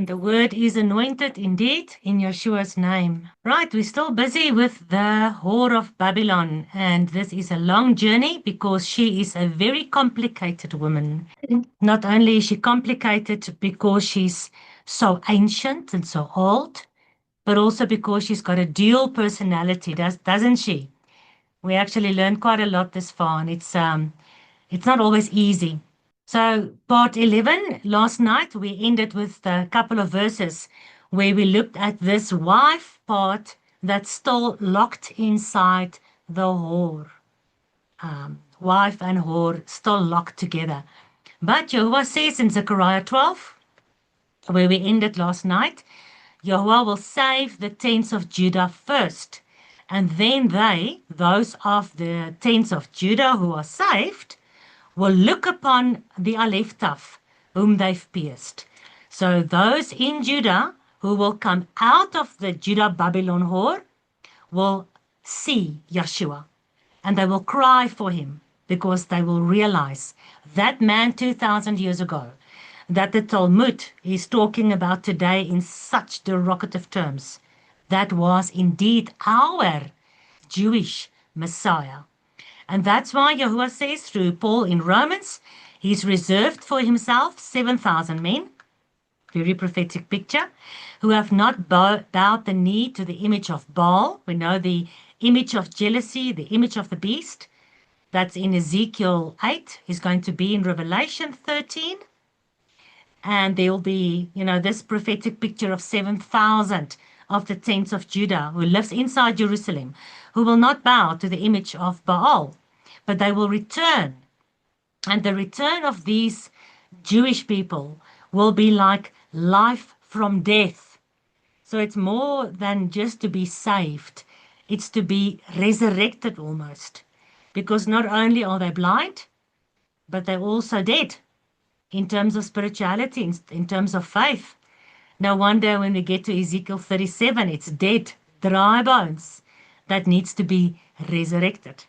And the word is anointed indeed in Yeshua's name. Right, we're still busy with the whore of Babylon, and this is a long journey because she is a very complicated woman. Not only is she complicated because she's so ancient and so old, but also because she's got a dual personality, doesn't she? We actually learned quite a lot this far, and it's not always easy. So part 11, last night we ended with a couple of verses where we looked at this wife part that's still locked inside the whore. Wife and whore still locked together. But Jehovah says in Zechariah 12, where we ended last night, Jehovah will save the tents of Judah first. And then those of the tents of Judah who are saved, will look upon the Aleftaf, whom they've pierced. So those in Judah who will come out of the Judah-Babylon whore will see Yeshua, and they will cry for him because they will realize that man 2,000 years ago, that the Talmud is talking about today in such derogative terms, that was indeed our Jewish Messiah. And that's why Yahuwah says through Paul in Romans, he's reserved for himself 7,000 men, very prophetic picture, who have not bowed the knee to the image of Baal. We know the image of jealousy, the image of the beast. That's in Ezekiel 8, is going to be in Revelation 13. And there will be, this prophetic picture of 7,000 of the tents of Judah who lives inside Jerusalem, who will not bow to the image of Baal, but they will return. And the return of these Jewish people will be like life from death. So it's more than just to be saved. It's to be resurrected almost. Because not only are they blind, but they're also dead in terms of spirituality, in terms of faith. No wonder when we get to Ezekiel 37, it's dead, dry bones that needs to be resurrected.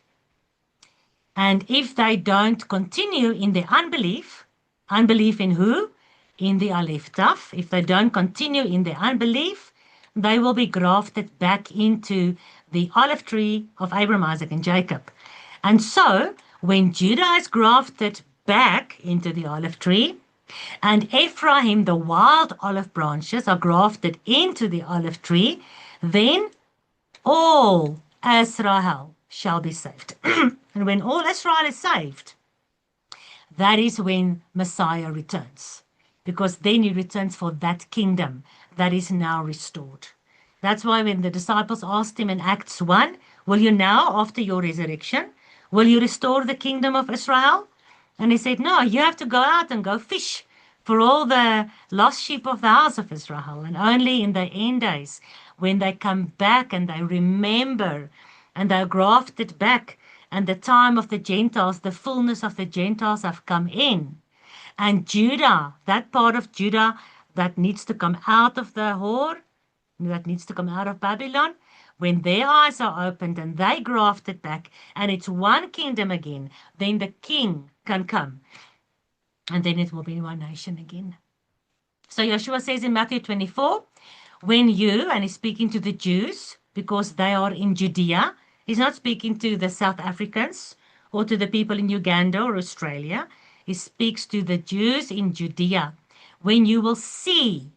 And if they don't continue in their unbelief in who? In the Aleftaf. If they don't continue in their unbelief, they will be grafted back into the olive tree of Abraham, Isaac, and Jacob. And so, when Judah is grafted back into the olive tree, and Ephraim, the wild olive branches, are grafted into the olive tree, then all Israel shall be saved. And when all Israel is saved, that is when Messiah returns. Because then he returns for that kingdom that is now restored. That's why when the disciples asked him in Acts 1, will you now, after your resurrection, will you restore the kingdom of Israel? And he said, no, you have to go out and go fish for all the lost sheep of the house of Israel. And only in the end days, when they come back and they remember and they're grafted back, and the time of the Gentiles, the fullness of the Gentiles have come in. And Judah, that part of Judah that needs to come out of the whore, that needs to come out of Babylon, when their eyes are opened and they grafted back, and it's one kingdom again, then the king can come. And then it will be one nation again. So Yeshua says in Matthew 24, when you, and he's speaking to the Jews, because they are in Judea, he's not speaking to the South Africans or to the people in Uganda or Australia. He speaks to the Jews in Judea. When you will see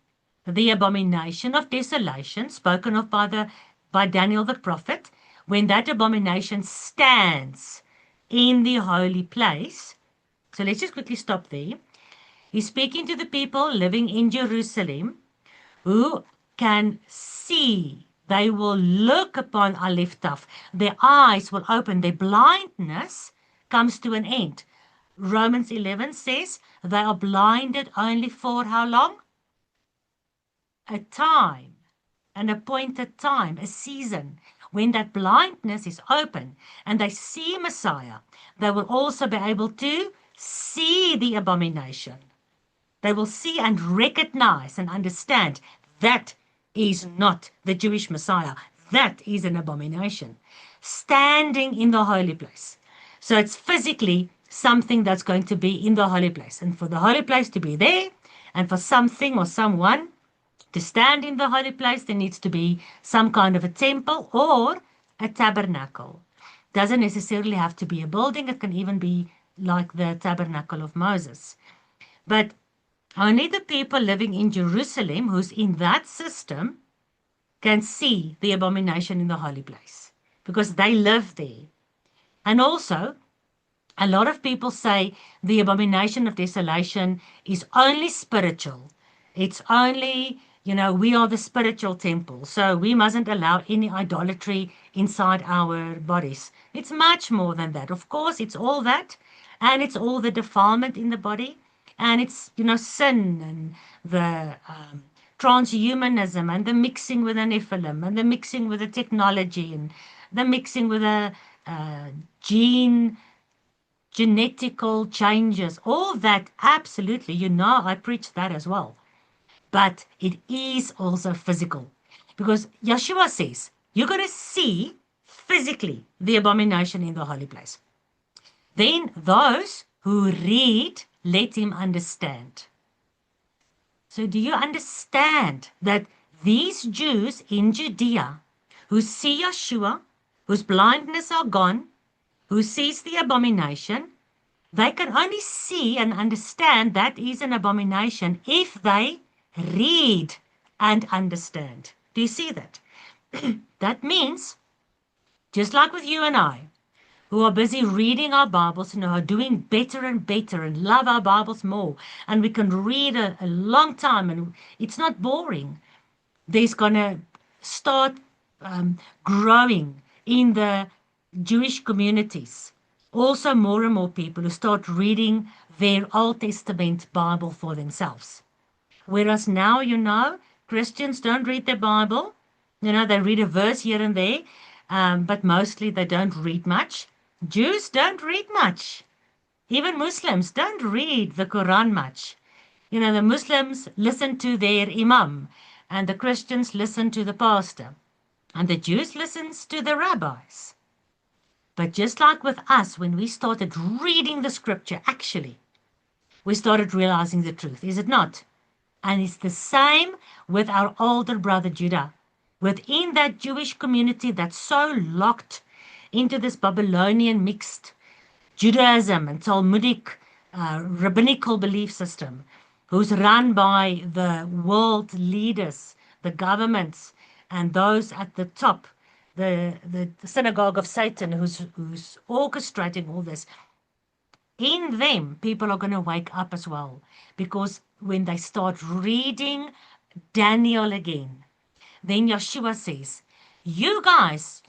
the abomination of desolation spoken of by Daniel the prophet, when that abomination stands in the holy place. So let's just quickly stop there. He's speaking to the people living in Jerusalem who can see. They will look upon Aleftaf. Their eyes will open. Their blindness comes to an end. Romans 11 says they are blinded only for how long? A time, an appointed time, a season. When that blindness is open and they see Messiah, they will also be able to see the abomination. They will see and recognize and understand that is not the Jewish Messiah. That is an abomination. Standing in the holy place. So it's physically something that's going to be in the holy place. And for the holy place to be there, and for something or someone To stand in the holy place, there needs to be some kind of a temple or a tabernacle. Doesn't necessarily have to be a building. It can even be like the tabernacle of Moses. But only the people living in Jerusalem who's in that system can see the abomination in the holy place because they live there. And also, a lot of people say the abomination of desolation is only spiritual. It's only, we are the spiritual temple, so we mustn't allow any idolatry inside our bodies. It's much more than that. Of course, it's all that, and it's all the defilement in the body, and it's, sin and the transhumanism and the mixing with the Nephilim and the mixing with the technology and the mixing with the gene genetical changes, all that, absolutely, I preach that as well. But it is also physical because Yeshua says you're going to see physically the abomination in the holy place. Then those who read, let him understand. So do you understand that these Jews in Judea who see Yeshua, whose blindness are gone, who sees the abomination, they can only see and understand that is an abomination if they read and understand. Do you see that? That means, just like with you and I, who are busy reading our Bibles and are doing better and better and love our Bibles more, and we can read a long time and it's not boring, there's going to start growing in the Jewish communities. Also, more and more people who start reading their Old Testament Bible for themselves. Whereas now, Christians don't read their Bible. They read a verse here and there, but mostly they don't read much. Jews don't read much. Even Muslims don't read the Quran much. The Muslims listen to their imam, and the Christians listen to the pastor, and the Jews listens to the rabbis. But just like with us, when we started reading the scripture, actually, we started realizing the truth, is it not? And it's the same with our older brother Judah. Within that Jewish community that's so locked into this Babylonian mixed Judaism and Talmudic rabbinical belief system, who's run by the world leaders, the governments, and those at the top, the synagogue of Satan, who's orchestrating all this. In them, people are going to wake up as well, because when they start reading Daniel again, then Yeshua says, you guys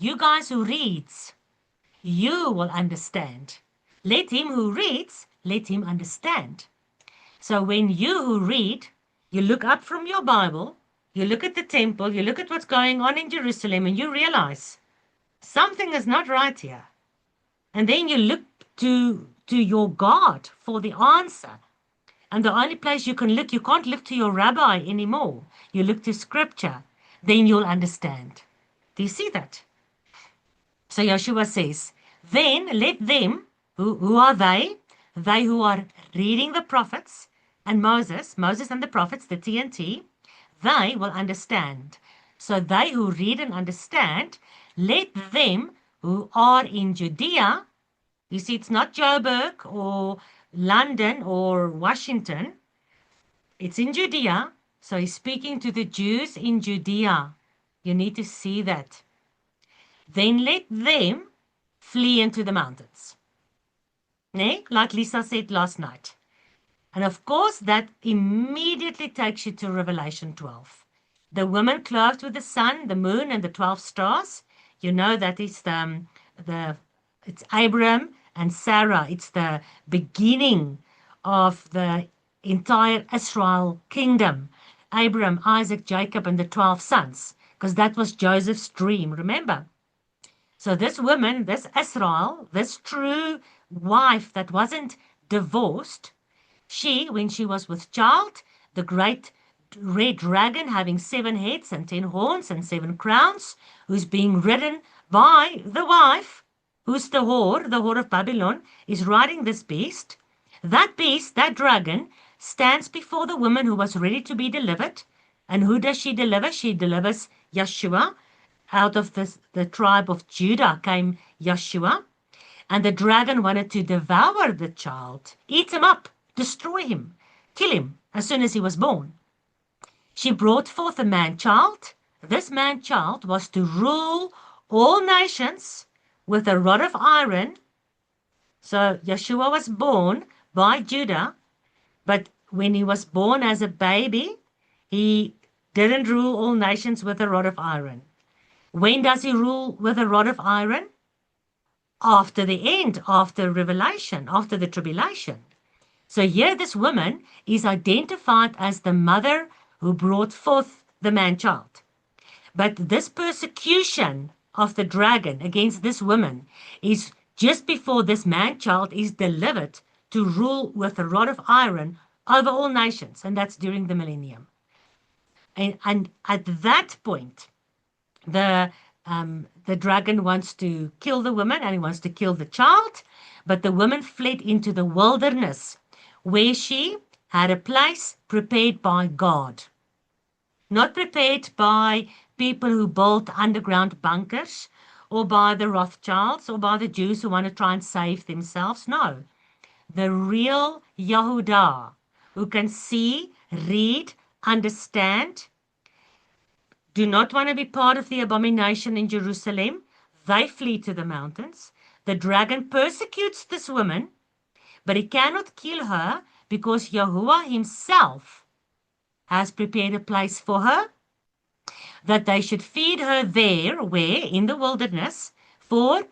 who reads, you will understand. Let him who reads, let him understand. So when you who read, you look up from your Bible, you look at the temple, you look at what's going on in Jerusalem, and you realize something is not right here. And then you look to your God for the answer. And the only place you can look, you can't look to your rabbi anymore. You look to scripture. Then you'll understand. Do you see that? So Yeshua says, then let them, who are they? They who are reading the prophets and Moses and the prophets, the TNT, they will understand. So they who read and understand, let them who are in Judea, you see, it's not Joburg or London or Washington. It's in Judea. So he's speaking to the Jews in Judea. You need to see that. Then let them flee into the mountains. Like Lisa said last night. And of course, that immediately takes you to Revelation 12. The woman clothed with the sun, the moon, and the 12 stars. That is it's Abraham and Sarah. It's the beginning of the entire Israel kingdom. Abraham, Isaac, Jacob, and the 12 sons. Because that was Joseph's dream, remember? So this woman, this Israel, this true wife that wasn't divorced, she, when she was with child, the great red dragon having 7 heads and 10 horns and 7 crowns, who's being ridden by the wife, who's the whore of Babylon, is riding this beast. That beast, that dragon, stands before the woman who was ready to be delivered, And who does she deliver? She delivers Yeshua. Out of the tribe of Judah came Yeshua. And the dragon wanted to devour the child, eat him up, destroy him, kill him as soon as he was born. She brought forth a man-child. This man-child was to rule all nations with a rod of iron. So Yeshua was born by Judah, but when he was born as a baby, he didn't rule all nations with a rod of iron. When does he rule with a rod of iron? After the end, after Revelation, after the tribulation. So here this woman is identified as the mother who brought forth the man-child. But this persecution of the dragon against this woman is just before this man-child is delivered to rule with a rod of iron over all nations, and that's during the millennium. And at that point, the dragon wants to kill the woman and he wants to kill the child, but the woman fled into the wilderness where she had a place prepared by God. Not prepared by people who built underground bunkers or by the Rothschilds or by the Jews who want to try and save themselves. No, the real Yahudah who can see, read, understand, do not want to be part of the abomination in Jerusalem. They flee to the mountains. The dragon persecutes this woman, but he cannot kill her because Yahuwah himself has prepared a place for her, that they should feed her there, where? In the wilderness, for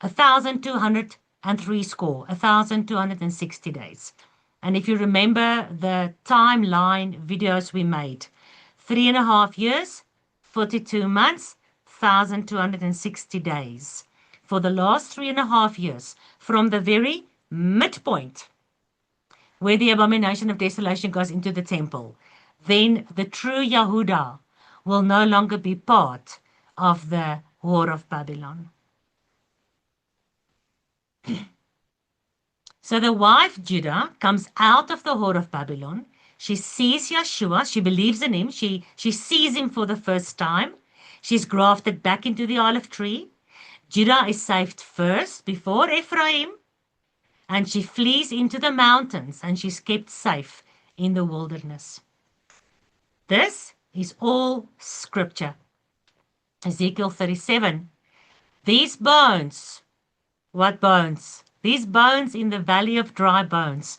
1,203 score, 1,260 days. And if you remember the timeline videos we made, 3.5 years, 42 months, 1,260 days. For the last 3.5 years, from the very midpoint where the abomination of desolation goes into the temple, then the true Yahudah will no longer be part of the whore of Babylon. So the wife Judah comes out of the whore of Babylon. She sees Yeshua. She believes in him. She sees him for the first time. She's grafted back into the olive tree. Judah is saved first before Ephraim. And she flees into the mountains and she's kept safe in the wilderness. This is all scripture. Ezekiel 37. These bones, what bones? These bones in the valley of dry bones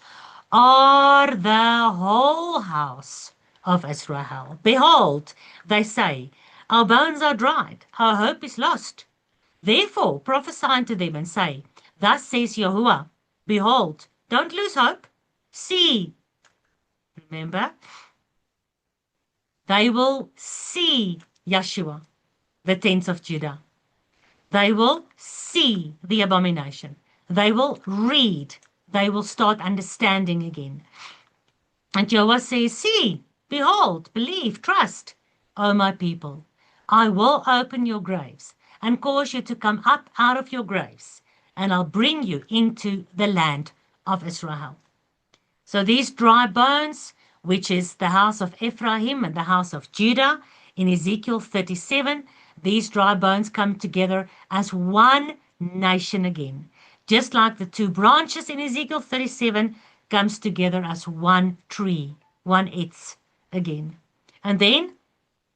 are the whole house of Israel. Behold, they say, our bones are dried, our hope is lost. Therefore prophesy unto them and say, thus says Yahuwah, behold, don't lose hope. See, remember, they will see Yeshua, the tents of Judah. They will see the abomination. They will read. They will start understanding again. And Jehovah says, see, behold, believe, trust, O my people. I will open your graves and cause you to come up out of your graves, and I'll bring you into the land of Israel. So these dry bones, which is the house of Ephraim and the house of Judah, in Ezekiel 37, these dry bones come together as one nation again. Just like the two branches in Ezekiel 37 comes together as one tree, one etz again. And then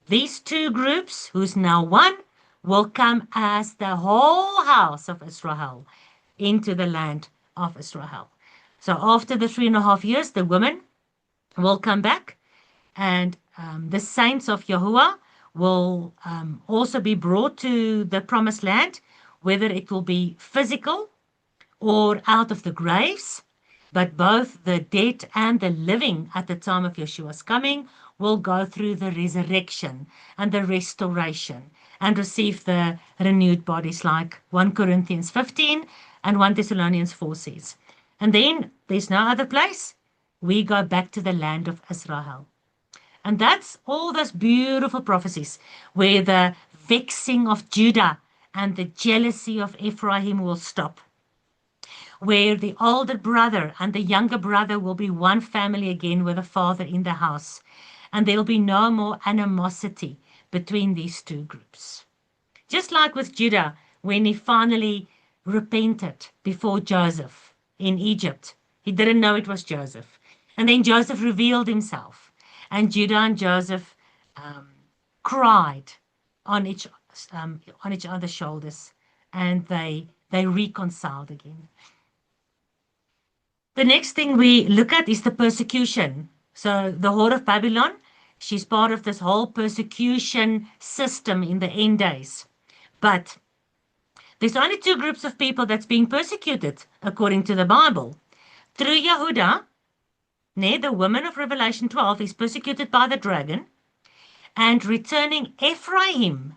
these two groups, who's now one, will come as the whole house of Israel into the land of Israel. So after the 3.5 years, the women will come back, and the saints of Yahuwah will also be brought to the promised land, whether it will be physical or out of the graves, but both the dead and the living at the time of Yeshua's coming will go through the resurrection and the restoration and receive the renewed bodies, like 1 Corinthians 15 and 1 Thessalonians 4 says. And then there's no other place. We go back to the land of Israel. And that's all those beautiful prophecies where the vexing of Judah and the jealousy of Ephraim will stop, where the older brother and the younger brother will be one family again with a father in the house, and there'll be no more animosity between these two groups. Just like with Judah, when he finally repented before Joseph in Egypt. He didn't know it was Joseph. And then Joseph revealed himself. And Judah and Joseph cried on each other's shoulders, and they reconciled again. The next thing we look at is the persecution. So the whore of Babylon, she's part of this whole persecution system in the end days. But there's only two groups of people that's being persecuted according to the Bible. Through Yehuda, the woman of Revelation 12 is persecuted by the dragon, and returning Ephraim,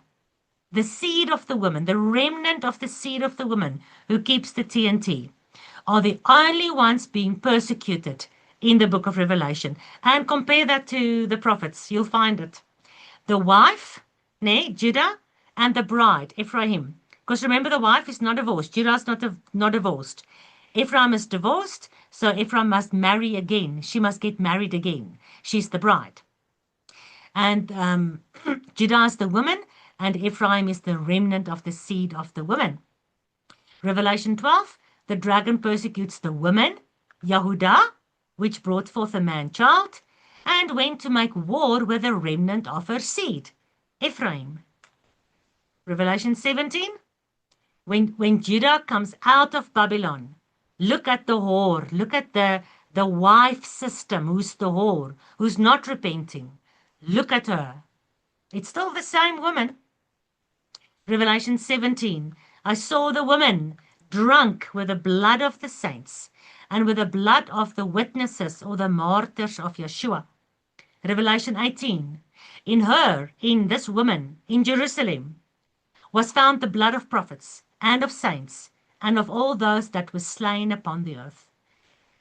the seed of the woman, the remnant of the seed of the woman who keeps the TNT, are the only ones being persecuted in the book of Revelation. And compare that to the prophets, you'll find it. The wife, Judah, and the bride, Ephraim. Because remember, the wife is not divorced. Judah is not divorced. Ephraim is divorced, so Ephraim must marry again. She must get married again. She's the bride. And Judah is the woman, and Ephraim is the remnant of the seed of the woman. Revelation 12, the dragon persecutes the woman, Yehuda, which brought forth a man-child, and went to make war with the remnant of her seed, Ephraim. Revelation 17, when Judah comes out of Babylon, look at the whore, look at the wife system, who's the whore, who's not repenting. Look at her. It's still the same woman. Revelation 17, I saw the woman drunk with the blood of the saints and with the blood of the witnesses or the martyrs of Yeshua. Revelation 18, in her, in this woman, in Jerusalem, was found the blood of prophets and of saints and of all those that were slain upon the earth.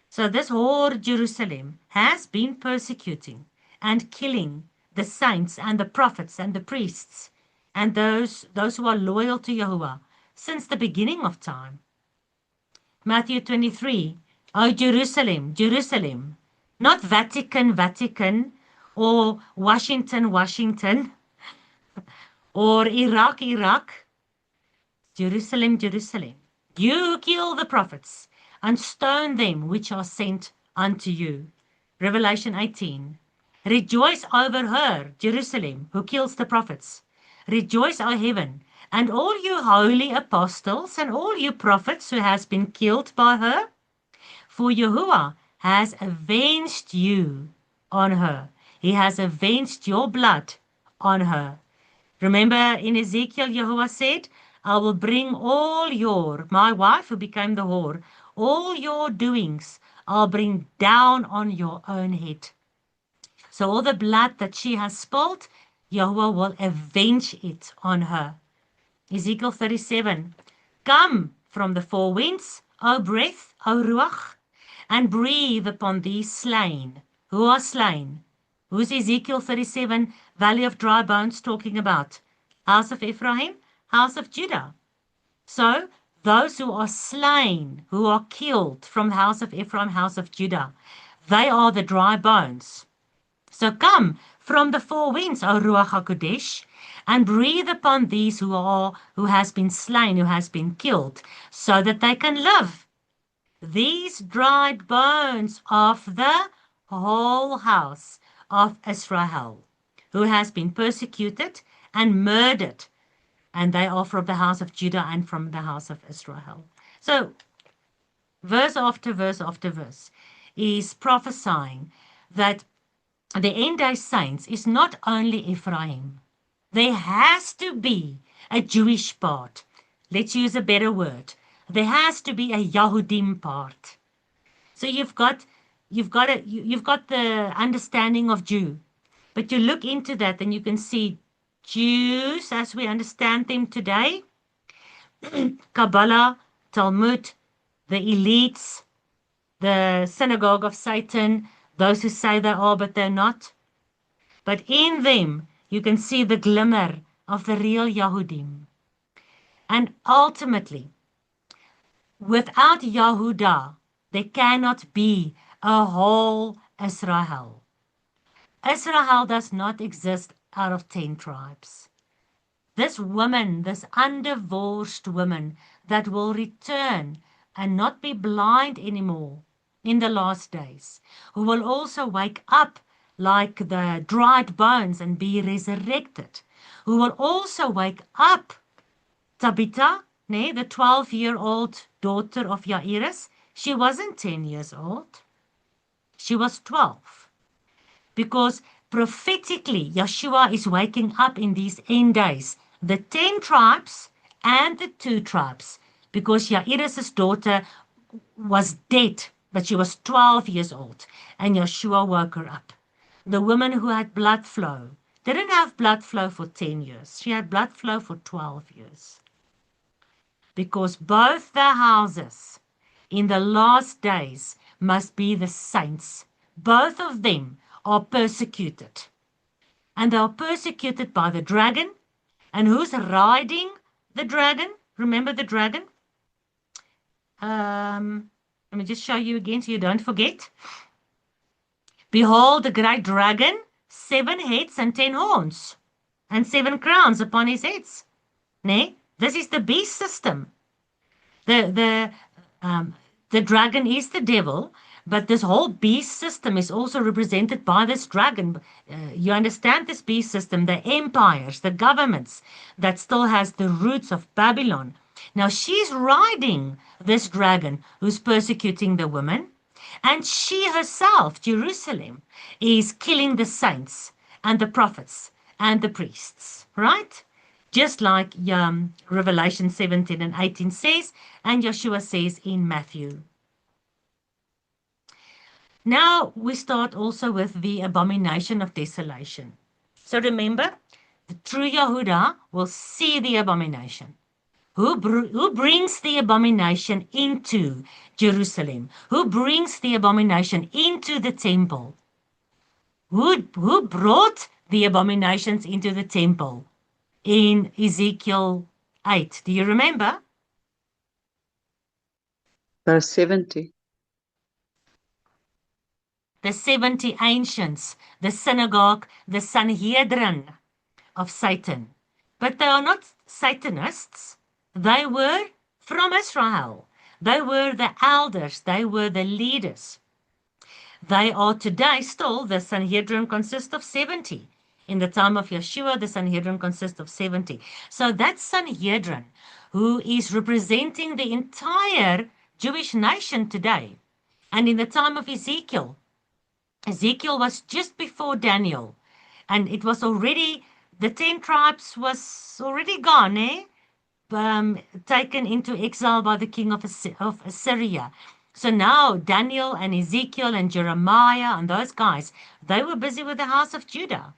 So this whore Jerusalem has been persecuting and killing the saints and the prophets and the priests and those who are loyal to Yahuwah since the beginning of time. Matthew 23, O Jerusalem, Jerusalem, not Vatican, Vatican, or Washington, Washington, or Iraq, Iraq. Jerusalem, Jerusalem, you who kill the prophets and stone them which are sent unto you. Revelation 18, rejoice over her, Jerusalem, who kills the prophets. Rejoice, O heaven, and all you holy apostles and all you prophets who has been killed by her. For Yahuwah has avenged you on her. He has avenged your blood on her. Remember in Ezekiel, Yahuwah said, I will bring all my wife who became the whore, all your doings I'll bring down on your own head. So all the blood that she has spilled, Yahuwah will avenge it on her. Ezekiel 37, come from the four winds, O breath, O ruach, and breathe upon these slain. Who are slain? Who's Ezekiel 37, Valley of Dry Bones, talking about? House of Ephraim, house of Judah. So those who are slain, who are killed from the house of Ephraim, house of Judah, they are the dry bones. So come from the four winds, O Ruach HaKodesh, and breathe upon these who has been slain, who has been killed, so that they can live. These dried bones of the whole house of Israel, who has been persecuted and murdered, and they are from the house of Judah and from the house of Israel. So, verse after verse after verse is prophesying that the end-day saints is not only Ephraim. There has to be a Jewish part. Let's use a better word. There has to be a Yahudim part. So you've got the understanding of Jew, but you look into that and you can see Jews as we understand them today, Kabbalah, Talmud, the elites, the synagogue of Satan, those who say they are but they're not. But in them you can see the glimmer of the real Yahudim. And ultimately, without Yahudah, there cannot be a whole Israel. Israel does not exist out of 10 tribes. This woman, this undivorced woman that will return and not be blind anymore in the last days, who will also wake up like the dried bones and be resurrected, who will also wake up, Tabitha, the 12-year-old daughter of Jairus, she wasn't 10 years old. She was 12. Because prophetically, Yeshua is waking up in these end days, the 10 tribes and the 2 tribes, because Jairus' daughter was dead, but she was 12 years old, and Yeshua woke her up. The woman who had blood flow didn't have blood flow for 10 years. She had blood flow for 12 years. Because both the houses in the last days must be the saints. Both of them are persecuted. And they are persecuted by the dragon. And who's riding the dragon? Remember the dragon? Let me just show you again so you don't forget. Behold, the great dragon, 7 heads and 10 horns, and 7 crowns upon his heads. This is the beast system. The dragon is the devil, but this whole beast system is also represented by this dragon. You understand this beast system, the empires, the governments that still has the roots of Babylon. Now she's riding this dragon who's persecuting the women, and she herself, Jerusalem, is killing the saints and the prophets and the priests, right? Just like Revelation 17 and 18 says, and Yeshua says in Matthew. Now we start also with the abomination of desolation. So remember, the true Yehuda will see the abomination. Who brings the abomination into Jerusalem? Who brings the abomination into the temple? Who brought the abominations into the temple in Ezekiel 8? Do you remember? Verse 70. The 70 ancients, the synagogue, the Sanhedrin of Satan. But they are not Satanists. They were from Israel. They were the elders. They were the leaders. They are today still, the Sanhedrin consists of 70. In the time of Yeshua, the Sanhedrin consists of 70. So that Sanhedrin, who is representing the entire Jewish nation today, and in the time of Ezekiel, Ezekiel was just before Daniel, and it was already, the 10 tribes was already gone, taken into exile by the king of Assyria. So now Daniel and Ezekiel and Jeremiah and those guys, they were busy with the house of Judah.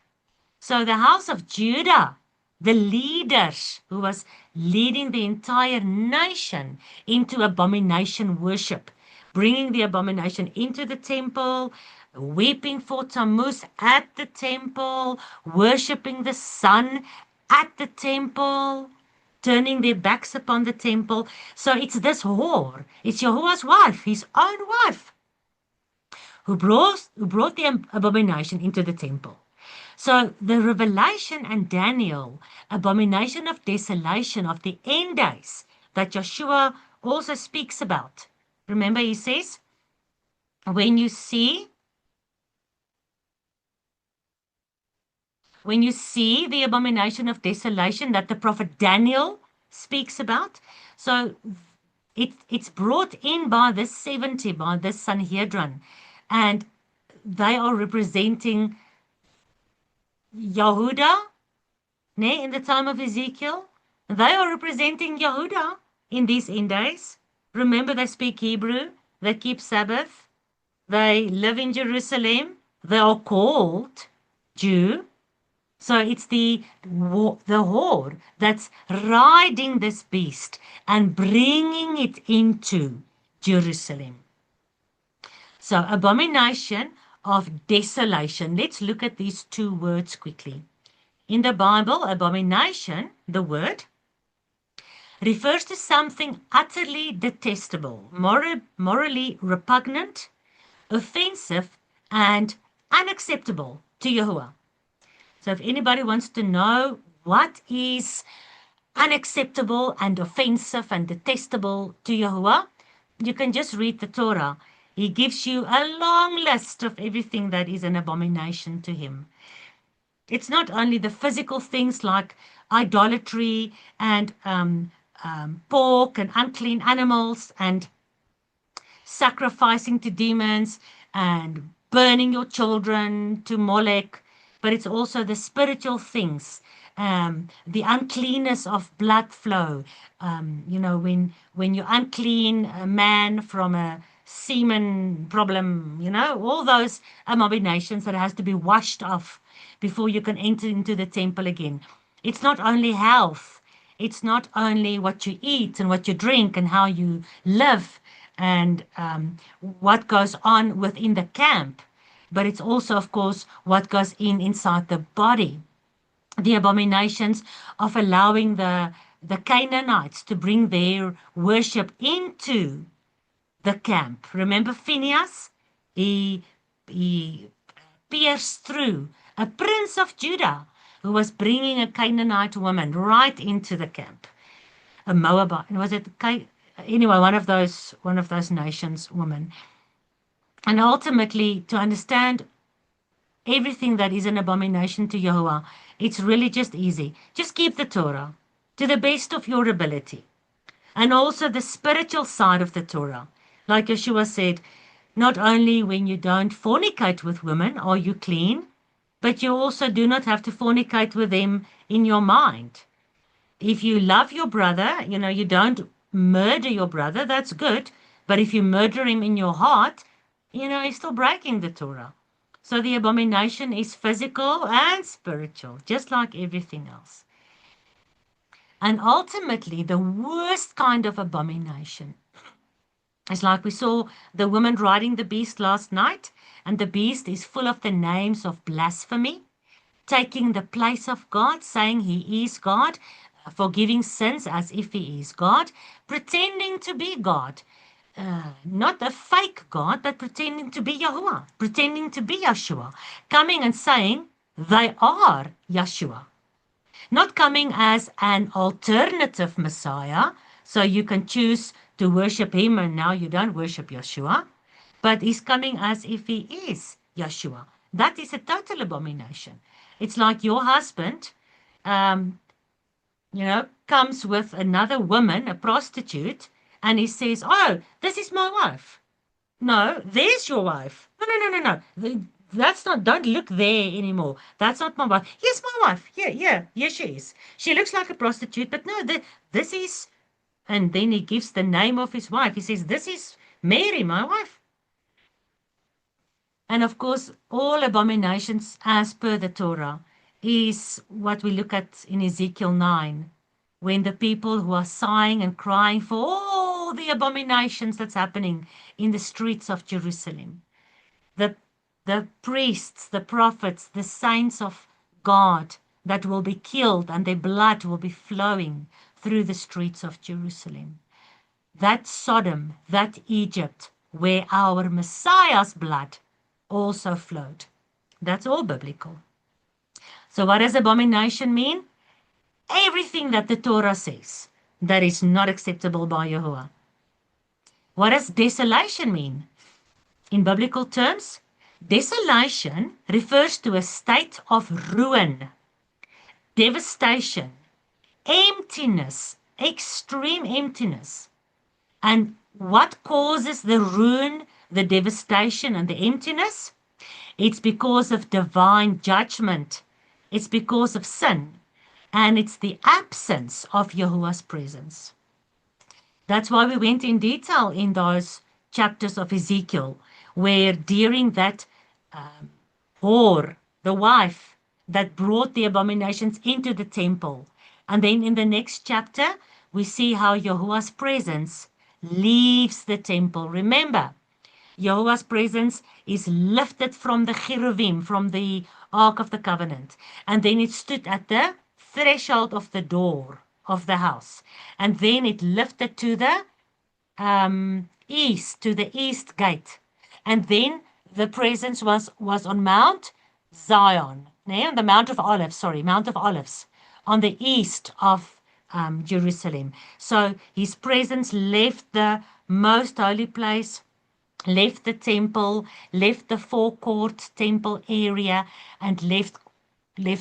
So the house of Judah, the leaders who was leading the entire nation into abomination worship, bringing the abomination into the temple, weeping for Tammuz at the temple, worshipping the sun at the temple, turning their backs upon the temple. So it's this whore, it's Yahuwah's wife, his own wife, who brought the abomination into the temple. So the Revelation and Daniel, abomination of desolation of the end days that Yeshua also speaks about. Remember, he says, when you see the abomination of desolation that the prophet Daniel speaks about, so it's brought in by this 70, by this Sanhedrin, and they are representing Yehuda, in the time of Ezekiel. They are representing Yehuda in these end days. Remember, they speak Hebrew, they keep Sabbath, they live in Jerusalem, they are called Jew. So it's the whore that's riding this beast and bringing it into Jerusalem. So abomination of desolation. Let's look at these 2 words quickly. In the Bible, abomination, the word, refers to something utterly detestable, morally repugnant, offensive, and unacceptable to Yahuwah. So if anybody wants to know what is unacceptable and offensive and detestable to Yahuwah, you can just read the Torah. He gives you a long list of everything that is an abomination to him. It's not only the physical things like idolatry and pork and unclean animals and sacrificing to demons and burning your children to Molech, but it's also the spiritual things, the uncleanness of blood flow. When you unclean a man from a semen problem, all those abominations that has to be washed off before you can enter into the temple again. It's not only health. It's not only what you eat and what you drink and how you live and what goes on within the camp, but it's also, of course, what goes inside the body. The abominations of allowing the Canaanites to bring their worship into the camp. Remember Phinehas? He pierced through a prince of Judah who was bringing a Canaanite woman right into the camp. A Moabite. Was it anyway, one of those nations women. And ultimately, to understand everything that is an abomination to Yahuwah, it's really just easy. Just keep the Torah to the best of your ability. And also the spiritual side of the Torah. Like Yeshua said, not only when you don't fornicate with women are you clean, but you also do not have to fornicate with them in your mind. If you love your brother, you don't murder your brother, that's good. But if you murder him in your heart, he's still breaking the Torah. So the abomination is physical and spiritual, just like everything else. And ultimately, the worst kind of abomination is like we saw the woman riding the beast last night, and the beast is full of the names of blasphemy, taking the place of God, saying he is God, forgiving sins as if he is God, pretending to be God. Not a fake God, but pretending to be Yahuwah, pretending to be Yeshua, coming and saying they are Yeshua. Not coming as an alternative Messiah, so you can choose to worship him and now you don't worship Yeshua, but he's coming as if he is Yeshua. That is a total abomination. It's like your husband, comes with another woman, a prostitute, and he says, "Oh, this is my wife." No, there's your wife. No. That's not, don't look there anymore. That's not my wife. Yes, my wife. Yeah, she is. She looks like a prostitute, but no, this is, and then he gives the name of his wife. He says, "This is Mary, my wife." And of course, all abominations as per the Torah is what we look at in Ezekiel 9, when the people who are sighing and crying for all the abominations that's happening in the streets of Jerusalem. The priests, the prophets, the saints of God that will be killed and their blood will be flowing through the streets of Jerusalem. That Sodom, that Egypt, where our Messiah's blood also flowed. That's all biblical. So what does abomination mean? Everything that the Torah says that is not acceptable by Yahuwah. What does desolation mean? In biblical terms, desolation refers to a state of ruin, devastation, emptiness, extreme emptiness. And what causes the ruin, the devastation, and the emptiness? It's because of divine judgment. It's because of sin. And it's the absence of Yahuwah's presence. That's why we went in detail in those chapters of Ezekiel, where during that whore, the wife that brought the abominations into the temple. And then in the next chapter, we see how Yahuwah's presence leaves the temple. Remember, Yahuwah's presence is lifted from the cherubim, from the Ark of the Covenant. And then it stood at the threshold of the door of the house. And then it lifted to the east, to the east gate. And then the presence was on Mount Zion, on the Mount of Olives, Mount of Olives, on the east of Jerusalem. So his presence left the most holy place, left the temple, left the forecourt temple area, and left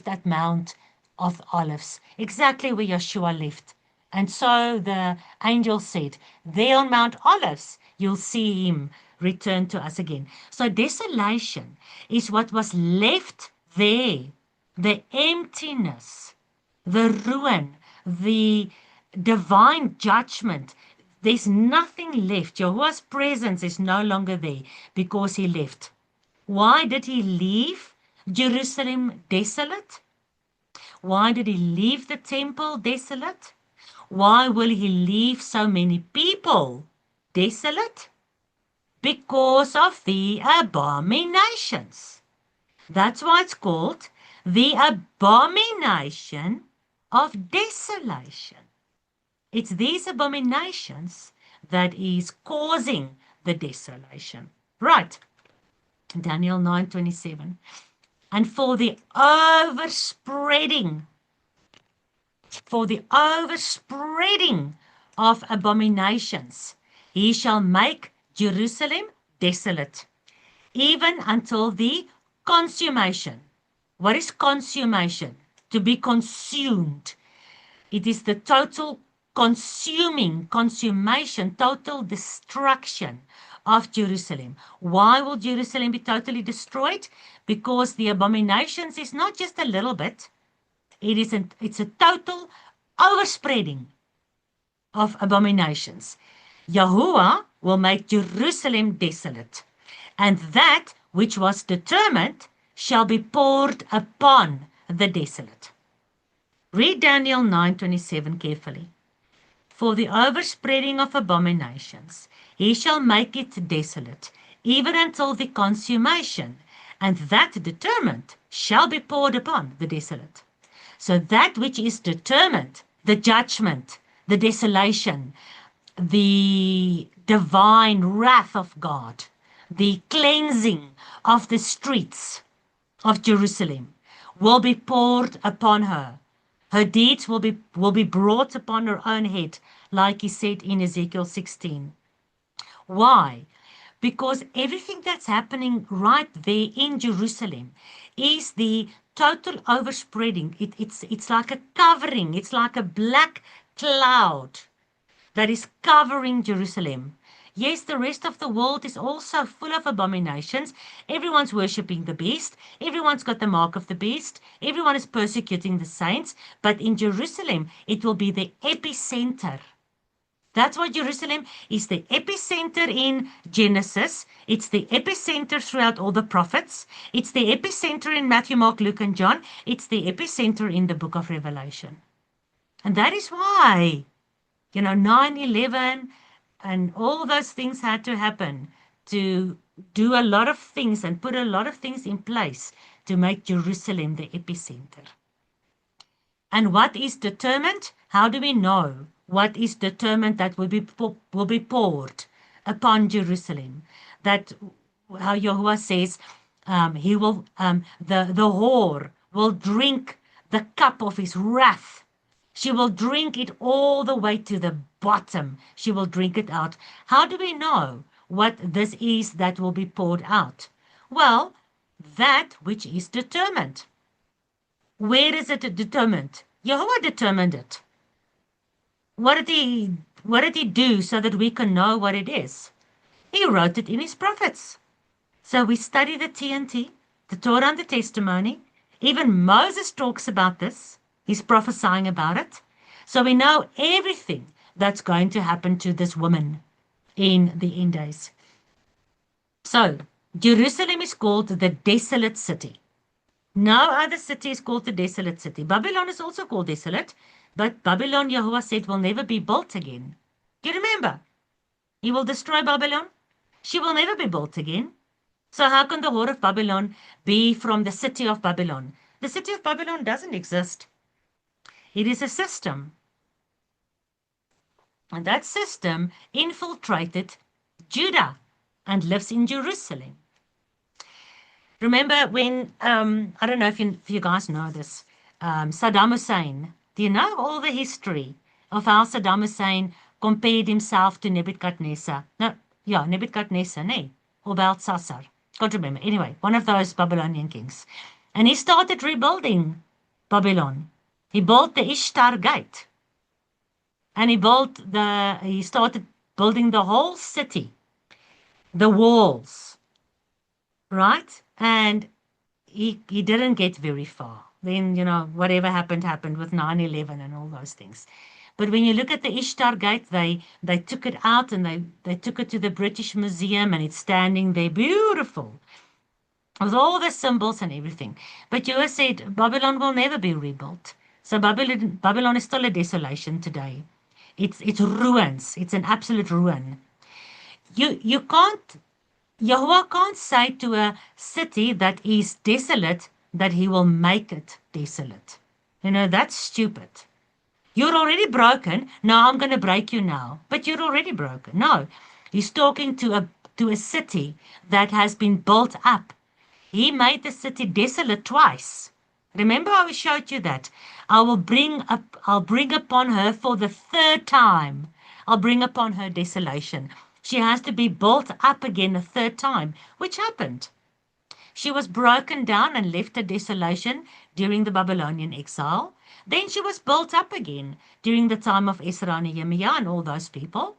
that Mount of Olives, exactly where Yeshua left. And so the angel said, there on Mount Olives, you'll see him return to us again. So desolation is what was left there, the emptiness, the ruin, the divine judgment. There's nothing left. Jehovah's presence is no longer there because he left. Why did he leave Jerusalem desolate? Why did he leave the temple desolate? Why will he leave so many people desolate? Because of the abominations. That's why it's called the abomination of desolation. It's these abominations that is causing the desolation. Right. Daniel 9:27. And for the overspreading of abominations, he shall make Jerusalem desolate, even until the consummation. What is consummation? To be consumed. It is the total consummation, total destruction of Jerusalem. Why will Jerusalem be totally destroyed? Because the abominations is not just a little bit. It's a total overspreading of abominations. Yahuwah will make Jerusalem desolate, and that which was determined shall be poured upon the desolate. Read Daniel 9:27 carefully. For the overspreading of abominations, he shall make it desolate, even until the consummation, and that determined shall be poured upon the desolate. So that which is determined, the judgment, the desolation, the divine wrath of God, the cleansing of the streets of Jerusalem will be poured upon her. Her deeds will be brought upon her own head, like he said in Ezekiel 16. Why? Because everything that's happening right there in Jerusalem is the total overspreading. It's like a covering. It's like a black cloud that is covering Jerusalem. Yes, the rest of the world is also full of abominations. Everyone's worshipping the beast. Everyone's got the mark of the beast. Everyone is persecuting the saints. But in Jerusalem, it will be the epicenter. That's why Jerusalem is the epicenter in Genesis. It's the epicenter throughout all the prophets. It's the epicenter in Matthew, Mark, Luke, and John. It's the epicenter in the book of Revelation. And that is why, 9/11 and all those things had to happen to do a lot of things and put a lot of things in place to make Jerusalem the epicenter. And what is determined? How do we know what is determined that will be poured upon Jerusalem? That how Yahuwah says, he will the whore will drink the cup of his wrath. She will drink it all the way to the bottom. She will drink it out. How do we know what this is that will be poured out? Well, that which is determined. Where is it determined? Yahuwah determined it. What did he do so that we can know what it is? He wrote it in his prophets. So we study the TNT, the Torah and the Testimony. Even Moses talks about this. He's prophesying about it. So we know everything that's going to happen to this woman in the end days. So Jerusalem is called the desolate city. No other city is called the desolate city. Babylon is also called desolate, but Babylon, Yahuwah said, will never be built again. You remember? He will destroy Babylon. She will never be built again. So how can the whore of Babylon be from the city of Babylon? The city of Babylon doesn't exist. It is a system. And that system infiltrated Judah and lives in Jerusalem. Remember when, I don't know if you guys know this, Saddam Hussein, do you know all the history of how Saddam Hussein compared himself to Nebuchadnezzar? No, yeah, Nebuchadnezzar, nee, or Belshazzar. Can't remember. Anyway, one of those Babylonian kings. And he started rebuilding Babylon. He built the Ishtar Gate. And he started building the whole city, the walls, right? And he didn't get very far. Then, whatever happened with 9/11 and all those things. But when you look at the Ishtar Gate, they took it out and they took it to the British Museum and it's standing there beautiful with all the symbols and everything. But you said Babylon will never be rebuilt. So Babylon is still a desolation today. It's ruins. It's an absolute ruin. You can't Yahuwah can't say to a city that is desolate that he will make it desolate. That's stupid. You're already broken. Now I'm going to break you now. But you're already broken. No, he's talking to a city that has been built up. He made the city desolate twice. Remember I showed you that. I'll bring upon her for the third time. I'll bring upon her desolation. She has to be built up again a third time, which happened. She was broken down and left to desolation during the Babylonian exile. Then she was built up again during the time of Ezra and Nehemiah and all those people.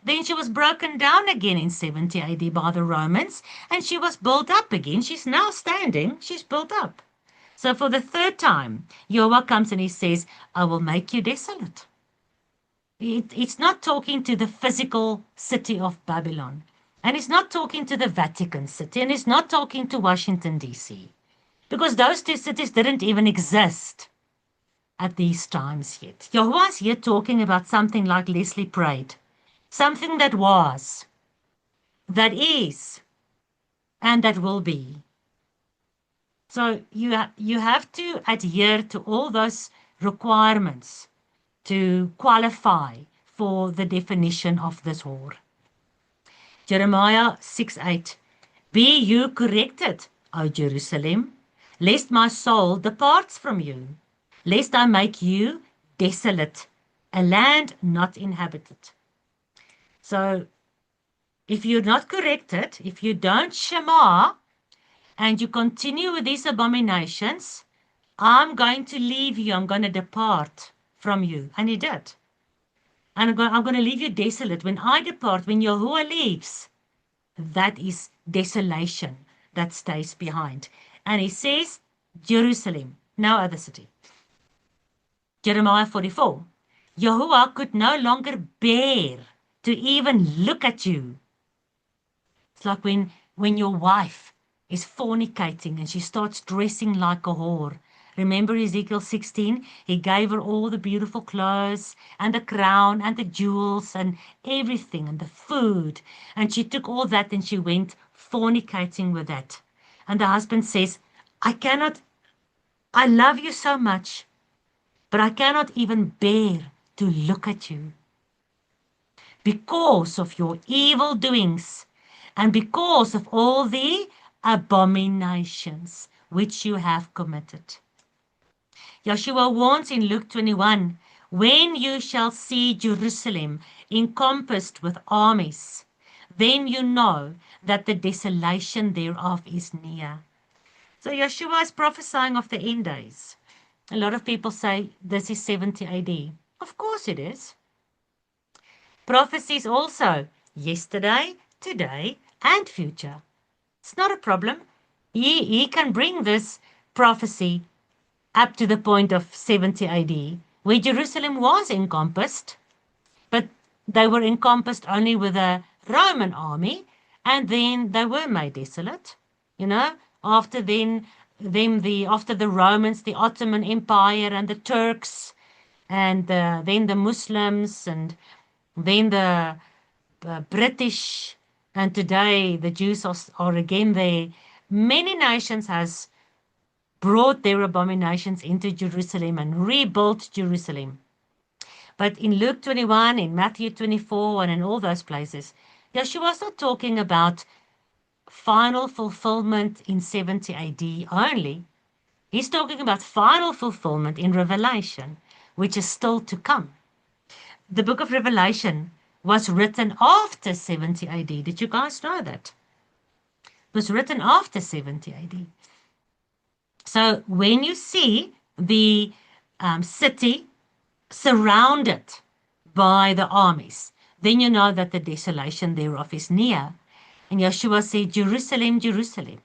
Then she was broken down again in 70 AD by the Romans, and she was built up again. She's now standing. She's built up. So for the third time, Yahweh comes and he says, I will make you desolate. It's not talking to the physical city of Babylon. And it's not talking to the Vatican City. And it's not talking to Washington, D.C. Because those two cities didn't even exist at these times yet. Yahuwah's here talking about something like Leslie prayed. Something that was, that is, and that will be. So you have to adhere to all those requirements to qualify for the definition of this whore. Jeremiah 6:8. Be you corrected, O Jerusalem, lest my soul departs from you, lest I make you desolate, a land not inhabited. So if you're not corrected, if you don't shema, and you continue with these abominations, I'm going to leave you, I'm going to depart from you. And he did. And I'm going to leave you desolate. When I depart, when Yahuwah leaves, that is desolation that stays behind. And he says, Jerusalem, no other city. Jeremiah 44. Yahuwah could no longer bear to even look at you. It's like when your wife is fornicating and she starts dressing like a whore. Remember Ezekiel 16? He gave her all the beautiful clothes and the crown and the jewels and everything and the food. And she took all that and she went fornicating with that. And the husband says, I love you so much, but I cannot even bear to look at you. Because of your evil doings and because of all the abominations which you have committed. Yeshua warns in Luke 21, when you shall see Jerusalem encompassed with armies, then you know that the desolation thereof is near. So Yeshua is prophesying of the end days. A lot of people say this is 70 AD. Of course it is. Prophecies also yesterday, today, and future. It's not a problem. He can bring this prophecy up to the point of 70 AD, where Jerusalem was encompassed, but they were encompassed only with a Roman army, and then they were made desolate. After the Romans, the Ottoman Empire, and the Turks, and then the Muslims, and then the British, and today the Jews are again there. Many nations has brought their abominations into Jerusalem and rebuilt Jerusalem. But in Luke 21, in Matthew 24, and in all those places, Yeshua's not talking about final fulfillment in 70 AD only. He's talking about final fulfillment in Revelation, which is still to come. The book of Revelation was written after 70 AD. Did you guys know that? It was written after 70 AD. So when you see the city surrounded by the armies, then you know that the desolation thereof is near. And Yeshua said, Jerusalem, Jerusalem,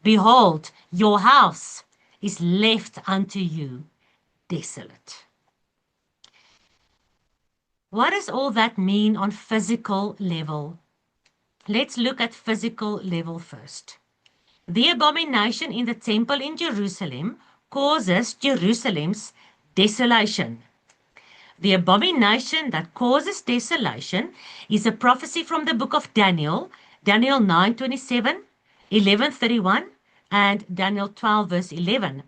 behold, your house is left unto you desolate. What does all that mean on physical level? Let's look at physical level first. The abomination in the temple in Jerusalem causes Jerusalem's desolation. The abomination that causes desolation is a prophecy from the book of Daniel, Daniel 9:27, 11:31, and Daniel 12 verse 11.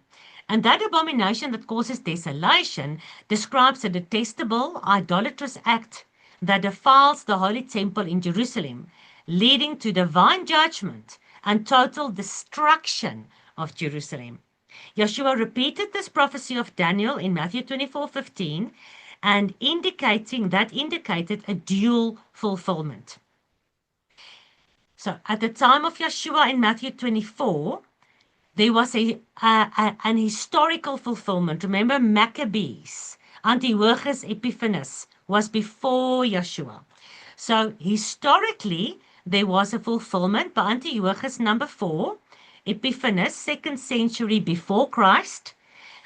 And that abomination that causes desolation describes a detestable, idolatrous act that defiles the holy temple in Jerusalem, leading to divine judgment and total destruction of Jerusalem. Yeshua repeated this prophecy of Daniel in Matthew 24:15 and indicated a dual fulfillment. So at the time of Yeshua in Matthew 24, there was an historical fulfillment. Remember Maccabees, Antiochus Epiphanes was before Yeshua. So historically, there was a fulfillment by Antiochus number 4, Epiphanes, 2nd century before Christ.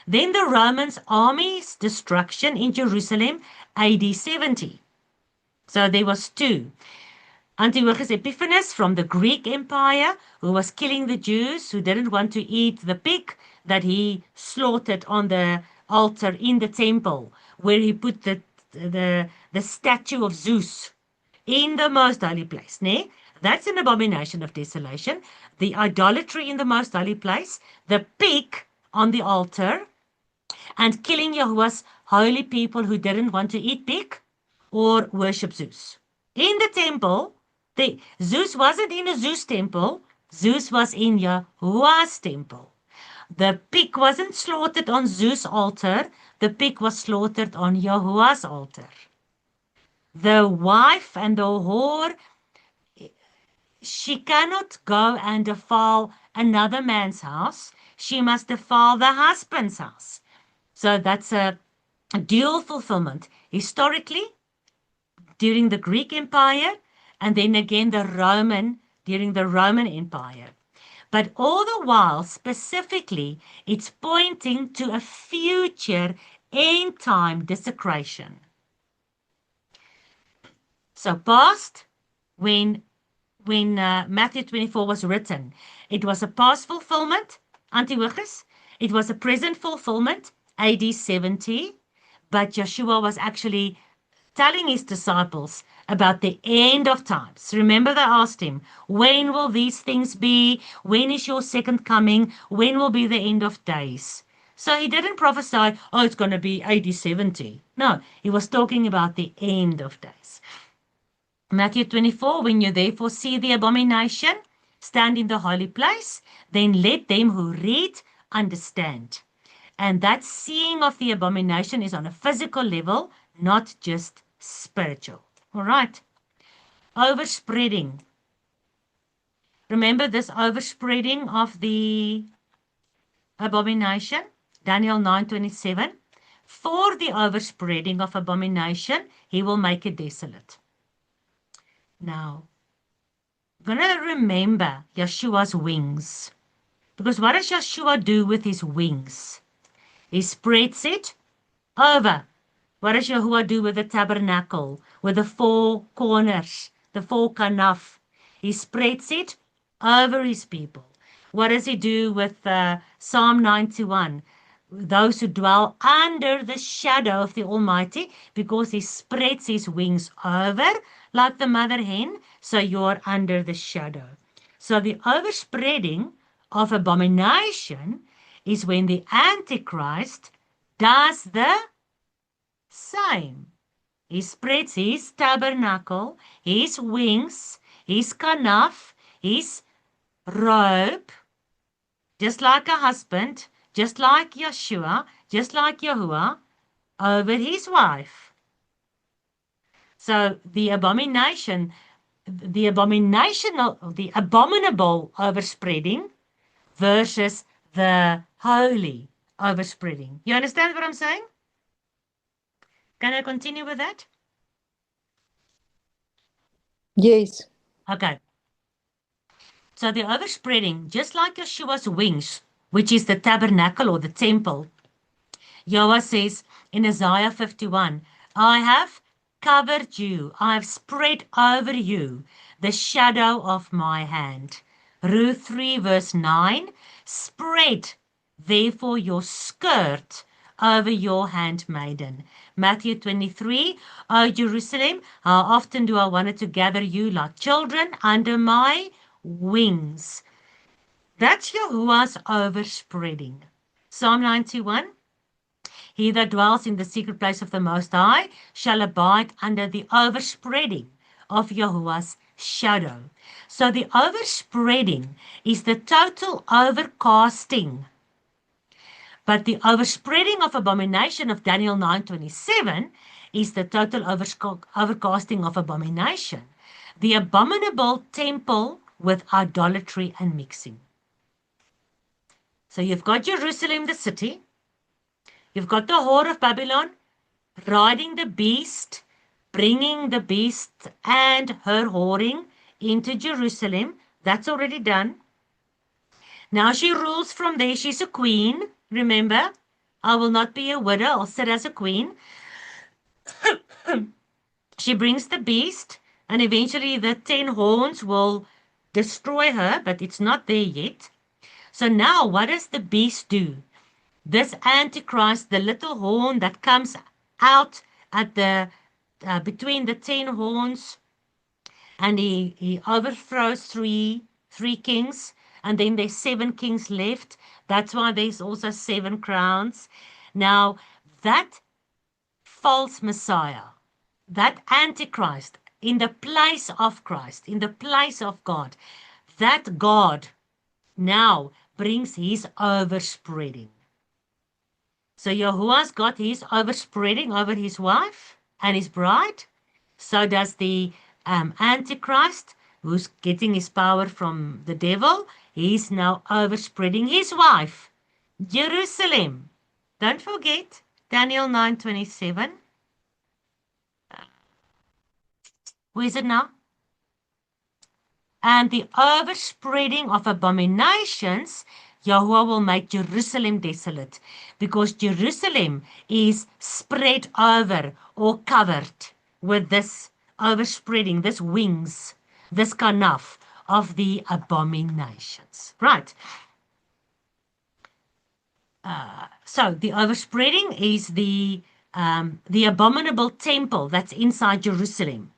Then the Romans' army's destruction in Jerusalem, AD 70. So there was two. Antiochus Epiphanes from the Greek Empire, who was killing the Jews who didn't want to eat the pig that he slaughtered on the altar in the temple, where he put the statue of Zeus in the most holy place. Ne? That's an abomination of desolation. The idolatry in the most holy place, the pig on the altar, and killing Yahuwah's holy people who didn't want to eat pig or worship Zeus. In the temple, Zeus wasn't in a Zeus temple. Zeus was in Yahuwah's temple. The pig wasn't slaughtered on Zeus' altar. The pig was slaughtered on Yahuwah's altar. The wife and the whore, she cannot go and defile another man's house. She must defile the husband's house. So that's a dual fulfillment. Historically, during the Greek Empire, and then again during the Roman Empire. But all the while, specifically, it's pointing to a future end-time desecration. So past, when Matthew 24 was written, it was a past fulfillment, Antiochus. It was a present fulfillment, AD 70. But Yeshua was actually telling his disciples about the end of times. Remember, they asked him, when will these things be? When is your second coming? When will be the end of days? So he didn't prophesy, oh, it's going to be AD 70. No, he was talking about the end of days. Matthew 24, when you therefore see the abomination, stand in the holy place, then let them who read understand. And that seeing of the abomination is on a physical level, not just spiritual. All right. Overspreading. Remember this overspreading of the abomination? Daniel 9:27. For the overspreading of abomination, he will make it desolate. Now, I'm going to remember Yeshua's wings. Because what does Yeshua do with his wings? He spreads it over. What does Yahuwah do with the tabernacle, with the four corners, the four kanaf? He spreads it over his people. What does he do with Psalm 91? Those who dwell under the shadow of the Almighty, because he spreads his wings over like the mother hen, so you're under the shadow. So the overspreading of abomination is when the Antichrist does the same. He spreads his tabernacle, his wings, his kanaf, his robe, just like a husband, just like Yeshua, just like Yahuwah, over his wife. So the abominable overspreading versus the holy overspreading. You understand what I'm saying? Can I continue with that? Yes. Okay. So the overspreading, just like Yeshua's wings, which is the tabernacle or the temple, Yahweh says in Isaiah 51, I have covered you, I have spread over you the shadow of my hand. Ruth 3 verse 9, spread therefore your skirt over your handmaiden. Matthew 23, O Jerusalem, how often do I want to gather you like children under my wings. That's Yahuwah's overspreading. Psalm 91, he that dwells in the secret place of the Most High shall abide under the overspreading of Yahuwah's shadow. So the overspreading is the total overcasting. But the overspreading of abomination of Daniel 9:27 is the total overcasting of abomination. The abominable temple with idolatry and mixing. So you've got Jerusalem, the city. You've got the whore of Babylon riding the beast, bringing the beast and her whoring into Jerusalem. That's already done. Now she rules from there. She's a queen. Remember, I will not be a widow. I'll sit as a queen. She brings the beast, and eventually the 10 horns will destroy her, but it's not there yet. So now what does the beast do? This Antichrist, the little horn that comes out at the between the 10 horns, and he overthrows three kings, and then there's 7 kings left. That's why there's also 7 crowns. Now, that false Messiah, that Antichrist, in the place of Christ, in the place of God, that God now brings his overspreading. So Yahuwah's got his overspreading over his wife and his bride. So does the Antichrist, who's getting his power from the devil. He's now overspreading his wife, Jerusalem. Don't forget Daniel 9:27. Where is it now? And the overspreading of abominations, Yahuwah will make Jerusalem desolate, because Jerusalem is spread over or covered with this overspreading, this wings, this kanaf of the abominations. Right. So the overspreading is the abominable temple that's inside Jerusalem.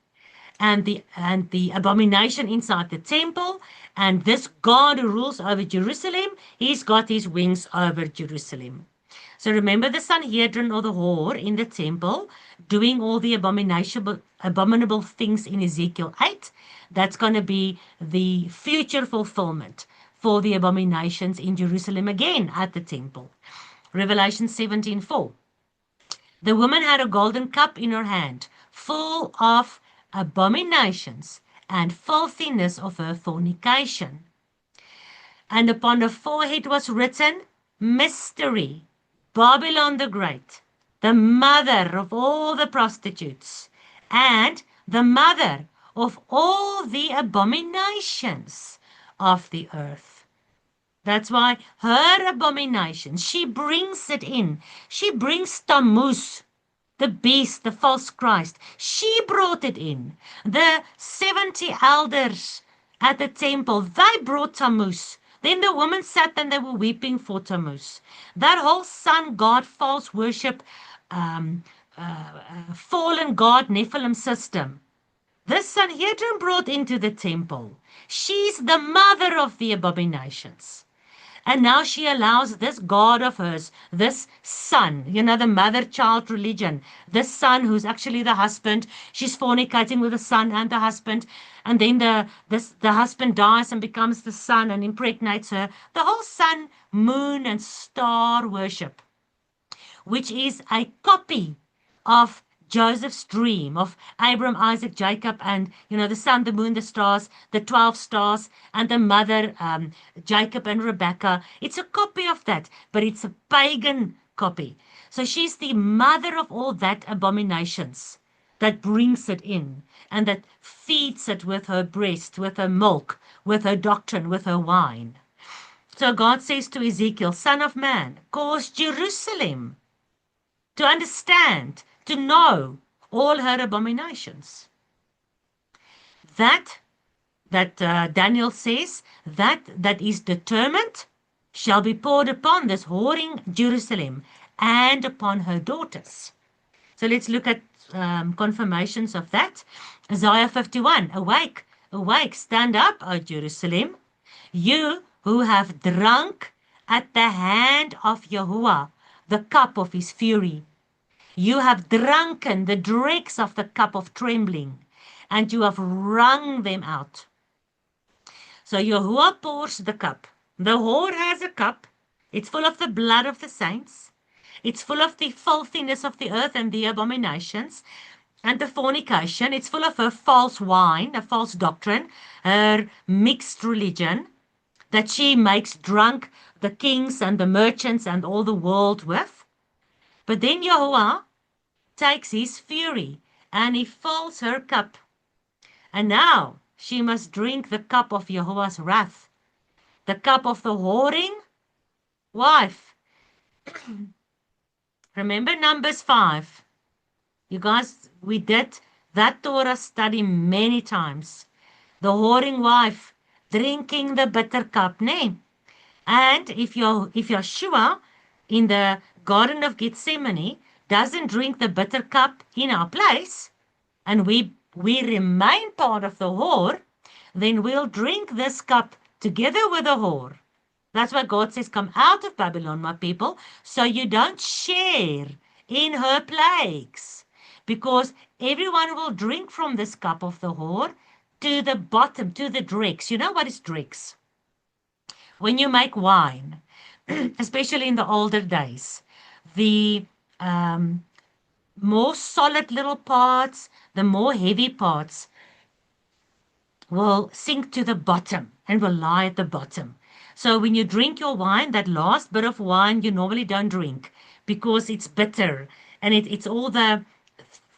And the abomination inside the temple, and this God who rules over Jerusalem, he's got his wings over Jerusalem. So remember the Sanhedrin or the whore in the temple doing all the abominable things in Ezekiel 8. That's going to be the future fulfillment for the abominations in Jerusalem again at the temple. Revelation 17:4. The woman had a golden cup in her hand, full of abominations and filthiness of her fornication. And upon her forehead was written, Mystery, Babylon the Great, the mother of all the prostitutes, and the mother of all the abominations of the earth. That's why her abomination, she brings it in. She brings Tammuz, the beast, the false Christ. She brought it in. The 70 elders at the temple, they brought Tammuz. Then the women sat and they were weeping for Tammuz. That whole sun god, false worship, fallen god, Nephilim system. This Sanhedrin brought into the temple. She's the mother of the abominations. And now she allows this God of hers, this son, the mother-child religion, this son who's actually the husband, she's fornicating with the son and the husband, and then the husband dies and becomes the son and impregnates her. The whole sun, moon, and star worship, which is a copy of Joseph's dream of Abram, Isaac, Jacob, and the sun, the moon, the stars, the 12 stars, and the mother, Jacob and Rebecca. It's a copy of that, but it's a pagan copy. So she's the mother of all that abominations that brings it in and that feeds it with her breast, with her milk, with her doctrine, with her wine. So God says to Ezekiel, Son of man, cause Jerusalem to understand, to know all her abominations. That Daniel says, that is determined shall be poured upon this whoring Jerusalem and upon her daughters. So let's look at confirmations of that. Isaiah 51, awake, awake, stand up, O Jerusalem, you who have drunk at the hand of Yahuwah the cup of his fury. You have drunken the dregs of the cup of trembling, and you have wrung them out. So Yahuwah pours the cup. The whore has a cup. It's full of the blood of the saints. It's full of the filthiness of the earth and the abominations and the fornication. It's full of her false wine, a false doctrine, her mixed religion that she makes drunk the kings and the merchants and all the world with. But then Yahuwah takes his fury and he fills her cup. And now she must drink the cup of Yahuwah's wrath, the cup of the whoring wife. Remember Numbers 5. You guys, we did that Torah study many times. The whoring wife drinking the bitter cup, nay. And if Yeshua in the Garden of Gethsemane doesn't drink the bitter cup in our place, and we remain part of the whore, then we'll drink this cup together with the whore. That's why God says, come out of Babylon, my people, so you don't share in her plagues. Because everyone will drink from this cup of the whore to the bottom, to the dregs. You know what is dregs? When you make wine, especially in the older days, the more solid little parts, the more heavy parts will sink to the bottom and will lie at the bottom. So when you drink your wine, that last bit of wine you normally don't drink because it's bitter and it's all the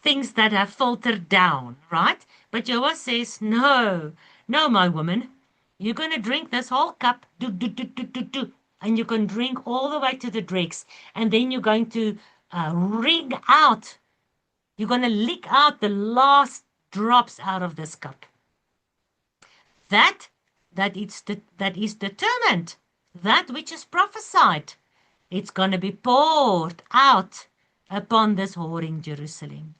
things that have filtered down, right? But Jehovah says, no, my woman, you're going to drink this whole cup, and you can drink all the way to the dregs. And then you're going to wring out, you're going to lick out the last drops out of this cup. That is determined, that which is prophesied, it's going to be poured out upon this whoring Jerusalem.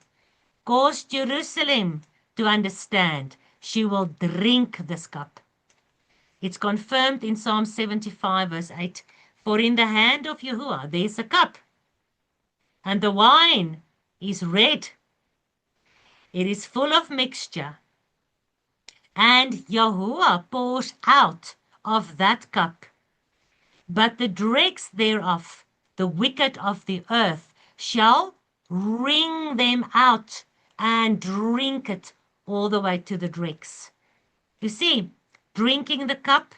Cause Jerusalem to understand she will drink this cup. It's confirmed in Psalm 75 verse 8, for in the hand of Yahuwah there's a cup, and the wine is red. It is full of mixture. And Yahuwah pours out of that cup. But the dregs thereof, the wicked of the earth, shall wring them out and drink it all the way to the dregs. You see, drinking the cup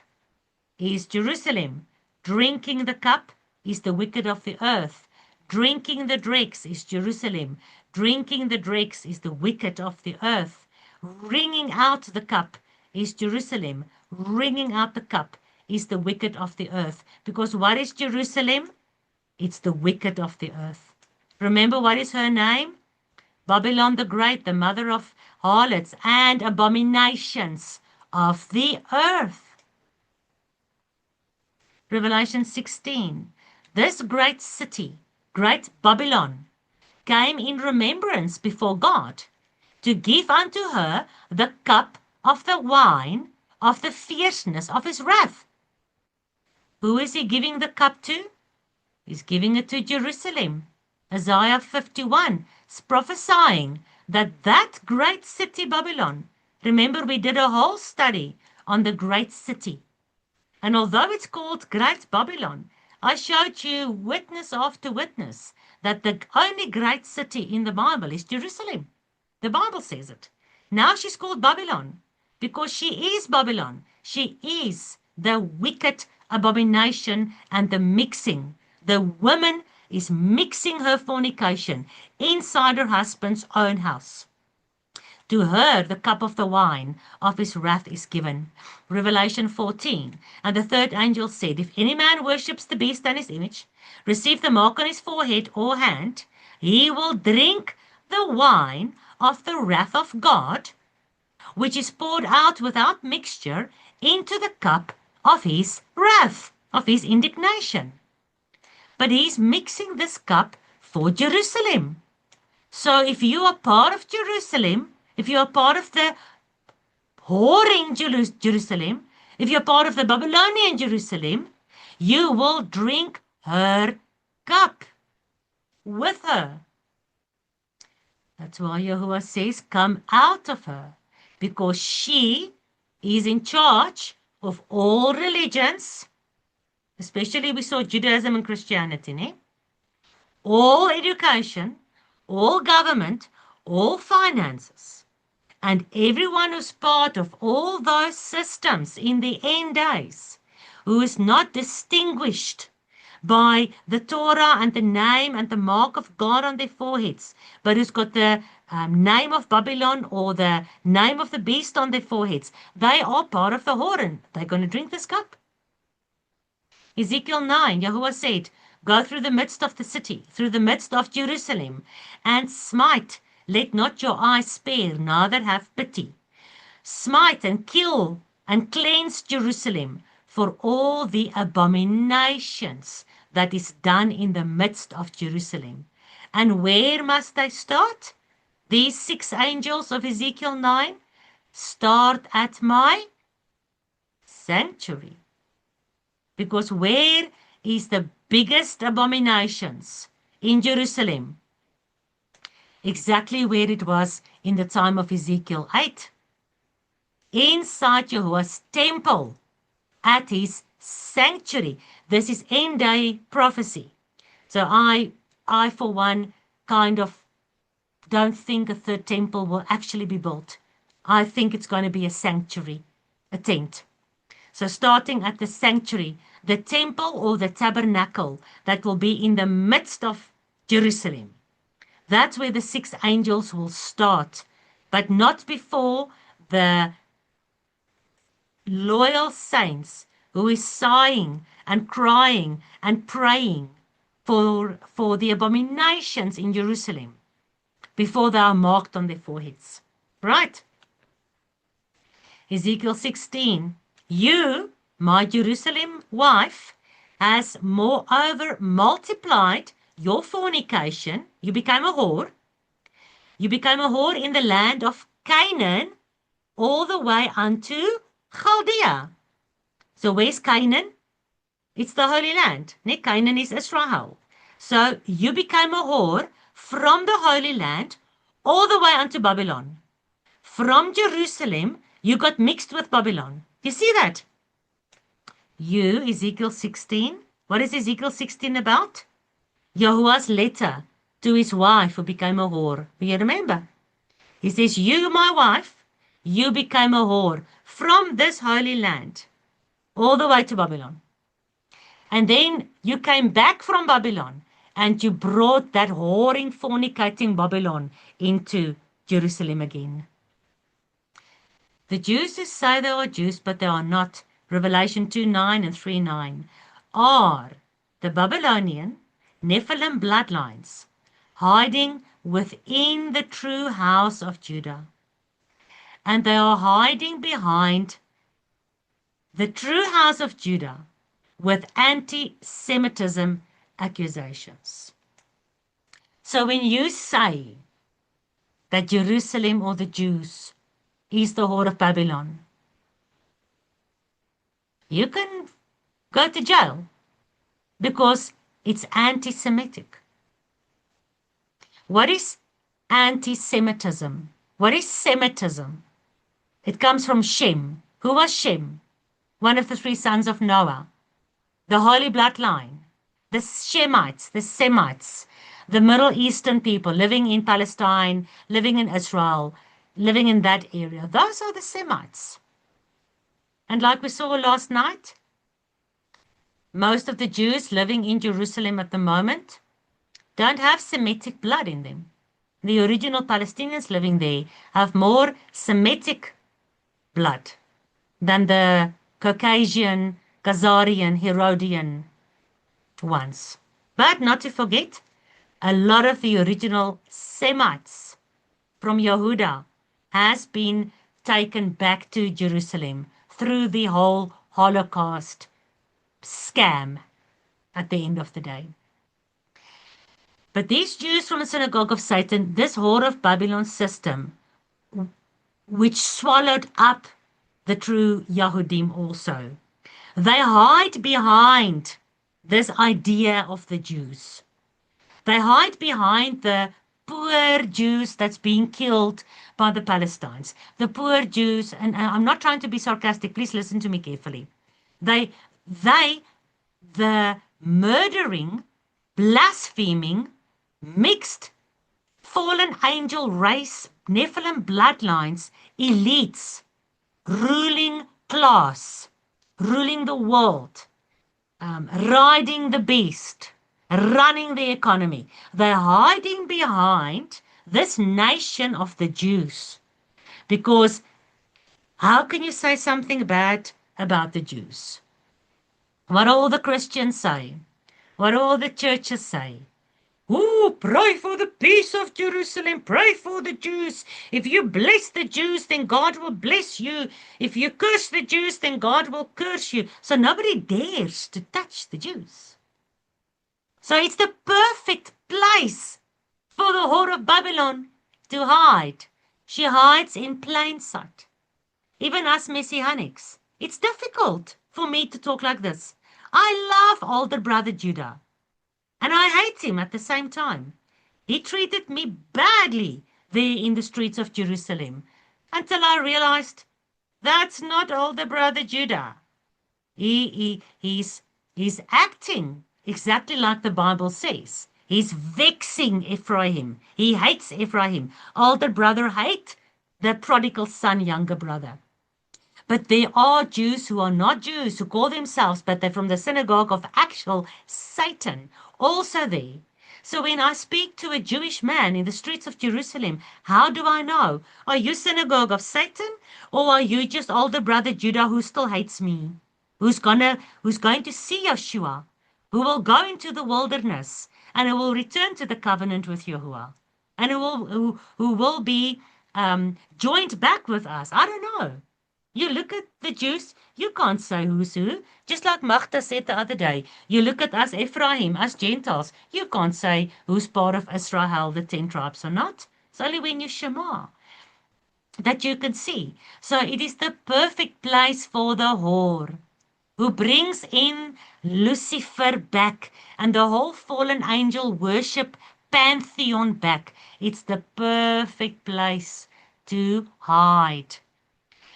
is Jerusalem. Drinking the cup is the wicked of the earth. Drinking the dregs is Jerusalem. Drinking the dregs is the wicked of the earth. Wringing out the cup is Jerusalem. Wringing out the cup is the wicked of the earth. Because what is Jerusalem? It's the wicked of the earth. Remember, what is her name? Babylon the Great, the mother of harlots and abominations of the earth. Revelation 16. This great city, great Babylon, came in remembrance before God to give unto her the cup of the wine of the fierceness of his wrath, Who is he giving the cup to? He's giving it to Jerusalem. Isaiah 51 is prophesying that that great city Babylon, remember we did a whole study on the great city. And although it's called Great Babylon, I showed you witness after witness that the only great city in the Bible is Jerusalem. The Bible says it. Now she's called Babylon because she is Babylon. She is the wicked abomination and the mixing. The woman is mixing her fornication inside her husband's own house. To her the cup of the wine of his wrath is given. Revelation 14. And the third angel said, if any man worships the beast and his image, receive the mark on his forehead or hand, he will drink the wine of the wrath of God, which is poured out without mixture into the cup of his wrath, of his indignation. But he's mixing this cup for Jerusalem. So if you are part of Jerusalem, if you are part of the whoring Jerusalem, if you're part of the Babylonian Jerusalem, you will drink her cup with her. That's why Yahuwah says, come out of her, because she is in charge of all religions, especially we saw Judaism and Christianity, né? All education, all government, all finances. And everyone who's part of all those systems in the end days, who is not distinguished by the Torah and the name and the mark of God on their foreheads, but who's got the name of Babylon or the name of the beast on their foreheads, they are part of the Horan. They're going to drink this cup. Ezekiel 9, Yahuwah said, go through the midst of the city, through the midst of Jerusalem, and smite. Let not your eyes spare, neither have pity. Smite and kill and cleanse Jerusalem for all the abominations that is done in the midst of Jerusalem. And where must they start? These 6 angels of Ezekiel 9 start at my sanctuary. Because where is the biggest abominations? In Jerusalem. Exactly where it was in the time of Ezekiel 8. Inside Yahuwah's temple, at his sanctuary. This is end day prophecy. So I for one kind of don't think a third temple will actually be built. I think it's going to be a sanctuary, a tent. So starting at the sanctuary, the temple or the tabernacle that will be in the midst of Jerusalem. That's where the 6 angels will start, but not before the loyal saints who is sighing and crying and praying for the abominations in Jerusalem before they are marked on their foreheads. Right? Ezekiel 16, you, my Jerusalem wife, has moreover multiplied your fornication. You became a whore. You became a whore in the land of Canaan all the way unto Chaldea. So where's Canaan? It's the Holy Land. Canaan is Israel. So you became a whore from the Holy Land all the way unto Babylon. From Jerusalem, you got mixed with Babylon. You see that? You, Ezekiel 16. What is Ezekiel 16 about? Yahuwah's letter to his wife who became a whore. Do you remember? He says, you, my wife, you became a whore from this holy land all the way to Babylon. And then you came back from Babylon and you brought that whoring, fornicating Babylon into Jerusalem again. The Jews who say they are Jews, but they are not, Revelation 2:9 and 3:9, are the Babylonian Nephilim bloodlines hiding within the true house of Judah. And they are hiding behind the true house of Judah with anti-Semitism accusations. So when you say that Jerusalem or the Jews is the whore of Babylon, you can go to jail because it's anti-Semitic. What is anti-Semitism? What is Semitism? It comes from Shem. Who was Shem? One of the 3 sons of Noah. The holy bloodline. The Shemites, the Semites, the Middle Eastern people living in Palestine, living in Israel, living in that area. Those are the Semites. And like we saw last night, most of the Jews living in Jerusalem at the moment don't have Semitic blood in them. The original Palestinians living there have more Semitic blood than the Caucasian, Khazarian, Herodian ones. But not to forget, a lot of the original Semites from Yehuda has been taken back to Jerusalem through the whole Holocaust scam at the end of the day. But these Jews from the synagogue of Satan, this whore of Babylon system, which swallowed up the true Yahudim also, they hide behind this idea of the Jews. They hide behind the poor Jews that's being killed by the Palestinians. The poor Jews, and I'm not trying to be sarcastic, please listen to me carefully. The murdering, blaspheming, mixed, fallen angel race, Nephilim bloodlines, elites, ruling class, ruling the world, riding the beast, running the economy. They're hiding behind this nation of the Jews. Because how can you say something bad about the Jews? What all the Christians say, what all the churches say. Oh, pray for the peace of Jerusalem. Pray for the Jews. If you bless the Jews, then God will bless you. If you curse the Jews, then God will curse you. So nobody dares to touch the Jews. So it's the perfect place for the whore of Babylon to hide. She hides in plain sight. Even us Messianics. It's difficult for me to talk like this. I love older brother Judah. And I hate him at the same time. He treated me badly there in the streets of Jerusalem until I realized that's not older brother Judah. He's acting exactly like the Bible says. He's vexing Ephraim. He hates Ephraim. Older brother hate the prodigal son, younger brother. But there are Jews who are not Jews, who call themselves, but they're from the synagogue of actual Satan, also there. So when I speak to a Jewish man in the streets of Jerusalem, how do I know? Are you synagogue of Satan? Or are you just older brother Judah who still hates me? Who's going to see Yeshua? Who will go into the wilderness and who will return to the covenant with Yahuwah? And who will be joined back with us? I don't know. You look at the Jews, you can't say who's who. Just like Magda said the other day, you look at us Ephraim, us Gentiles, you can't say who's part of Israel, the 10 tribes or not. It's only when you Shema that you can see. So it is the perfect place for the whore, who brings in Lucifer back and the whole fallen angel worship pantheon back. It's the perfect place to hide.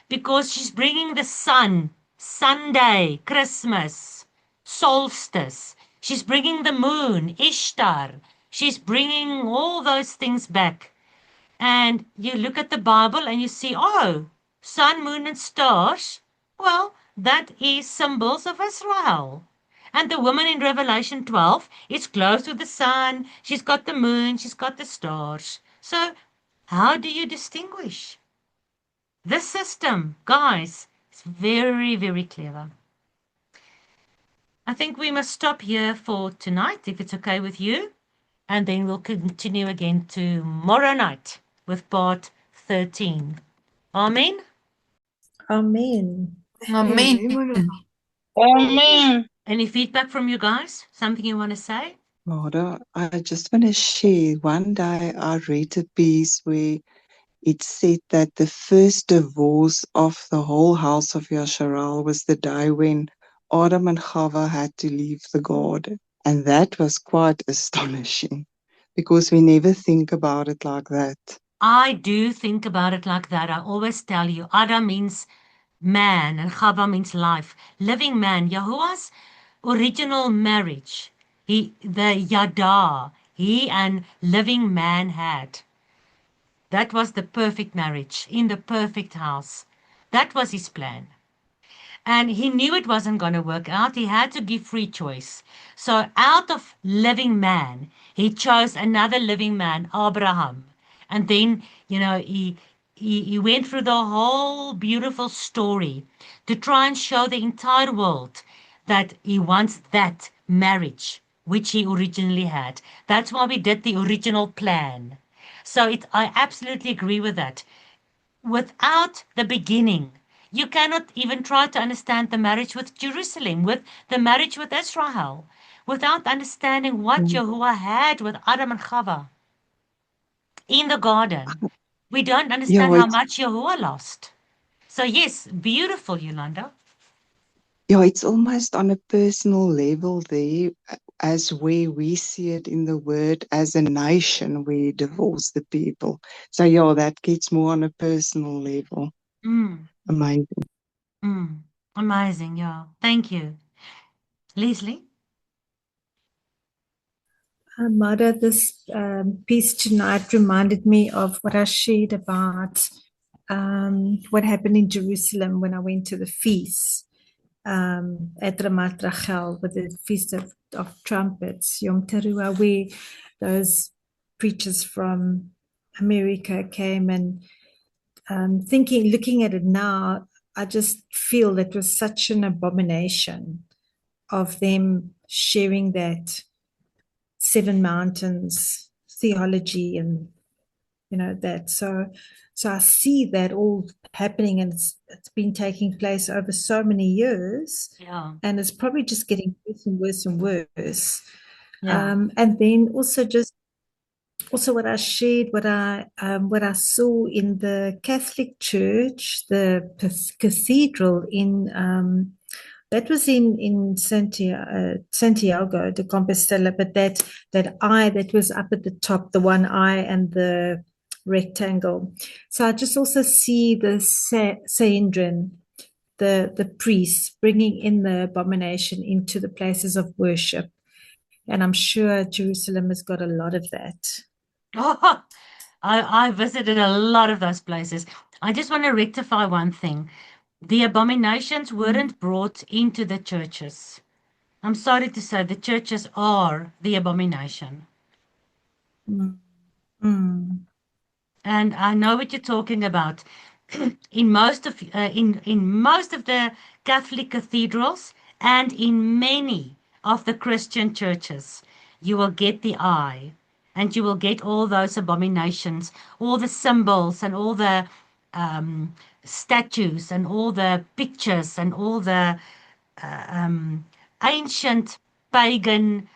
Because she's bringing the sun, Sunday, Christmas, solstice. She's bringing the moon, Ishtar. She's bringing all those things back. And you look at the Bible and you see, oh, sun, moon, and stars. Well, that is symbols of Israel. And the woman in Revelation 12 is close to the sun. She's got the moon. She's got the stars. So how do you distinguish? This system, guys, is very, very clever. I think we must stop here for tonight, if it's okay with you. And then we'll continue again tomorrow night with part 13. Amen? Amen. Amen. Amen. Any feedback from you guys? Something you want to say? Mother, I just want to share. One day I read a piece where it said that the first divorce of the whole house of Yasharal was the day when Adam and Chava had to leave the garden. And that was quite astonishing because we never think about it like that. I do think about it like that. I always tell you, Adam means man and Chava means life. Living man. Yahuwah's original marriage, the Yada, he and living man had. That was the perfect marriage in the perfect house. That was his plan. And he knew it wasn't going to work out. He had to give free choice. So out of living man, he chose another living man, Abraham. And then, he went through the whole beautiful story to try and show the entire world that he wants that marriage, which he originally had. That's why we did the original plan. So I absolutely agree with that. Without the beginning, you cannot even try to understand the marriage with Jerusalem, with the marriage with Israel, without understanding what Yahuwah had with Adam and Chava in the garden. We don't understand how much Yahuwah lost. So yes, beautiful, Yolanda. Yeah, it's almost on a personal level there, as where we see it in the word as a nation, we divorce the people. So yeah, that gets more on a personal level. Amazing. Amazing, yeah. Thank you. Leslie? Mother, this piece tonight reminded me of what I shared about what happened in Jerusalem when I went to the feast at Ramat Rachel with the Feast of Trumpets, Yom Teruah, where those preachers from America came and looking at it now, I just feel it was such an abomination of them sharing that Seven Mountains theology and that. So I see that all happening, and it's been taking place over so many years. Yeah. And it's probably just getting worse and worse and worse. Yeah. And then also what I shared, what I saw in the Catholic Church, the cathedral in that was in Santiago de Compostela, but that eye that was up at the top, the one eye and the rectangle. So I just also see the Sanhedrin, the priests bringing in the abomination into the places of worship. And I'm sure Jerusalem has got a lot of that. Oh, I visited a lot of those places. I just want to rectify one thing. The abominations weren't brought into the churches. I'm sorry to say the churches are the abomination. And I know what you're talking about. In most of the Catholic cathedrals and in many of the Christian churches, you will get the eye, and you will get all those abominations, all the symbols and all the statues and all the pictures and all the ancient pagan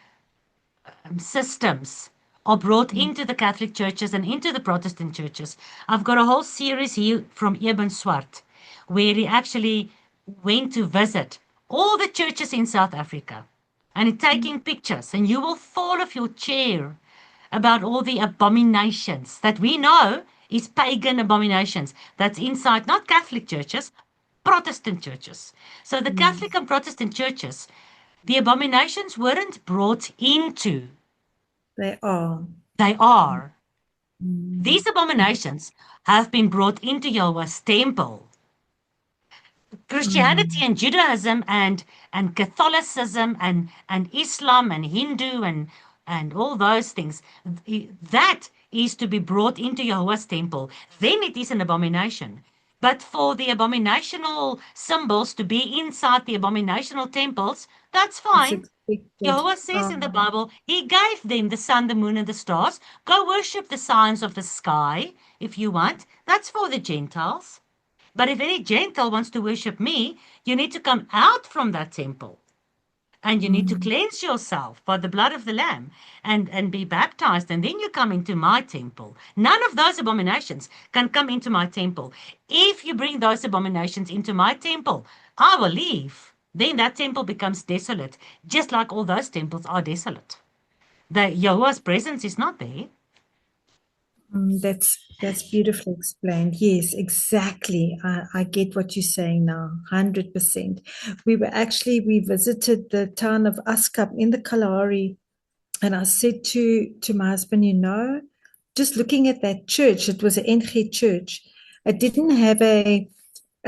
systems are brought into the Catholic churches and into the Protestant churches. I've got a whole series here from Eben Swart, where he actually went to visit all the churches in South Africa and taking pictures, and you will fall off your chair about all the abominations that we know is pagan abominations that's inside not Catholic churches, Protestant churches. So the Catholic and Protestant churches, the abominations weren't brought into. They are. They are. These abominations have been brought into Yahweh's temple. Christianity and Judaism and Catholicism and Islam and Hindu and all those things, that is to be brought into Yahweh's temple. Then it is an abomination. But for the abominational symbols to be inside the abominational temples, that's fine. Jehovah says in the Bible, he gave them the sun, the moon, and the stars. Go worship the signs of the sky if you want. That's for the Gentiles. But if any Gentile wants to worship me, you need to come out from that temple. And you need to cleanse yourself by the blood of the Lamb and be baptized. And then you come into my temple. None of those abominations can come into my temple. If you bring those abominations into my temple, I will leave. then that temple becomes desolate, just like all those temples are desolate. The Yahuwah's presence is not there. That's beautifully explained. Yes, exactly. I get what you're saying now, 100%. We visited the town of Askap in the Kalahari, and I said to my husband, just looking at that church, it was an NG church. It didn't have a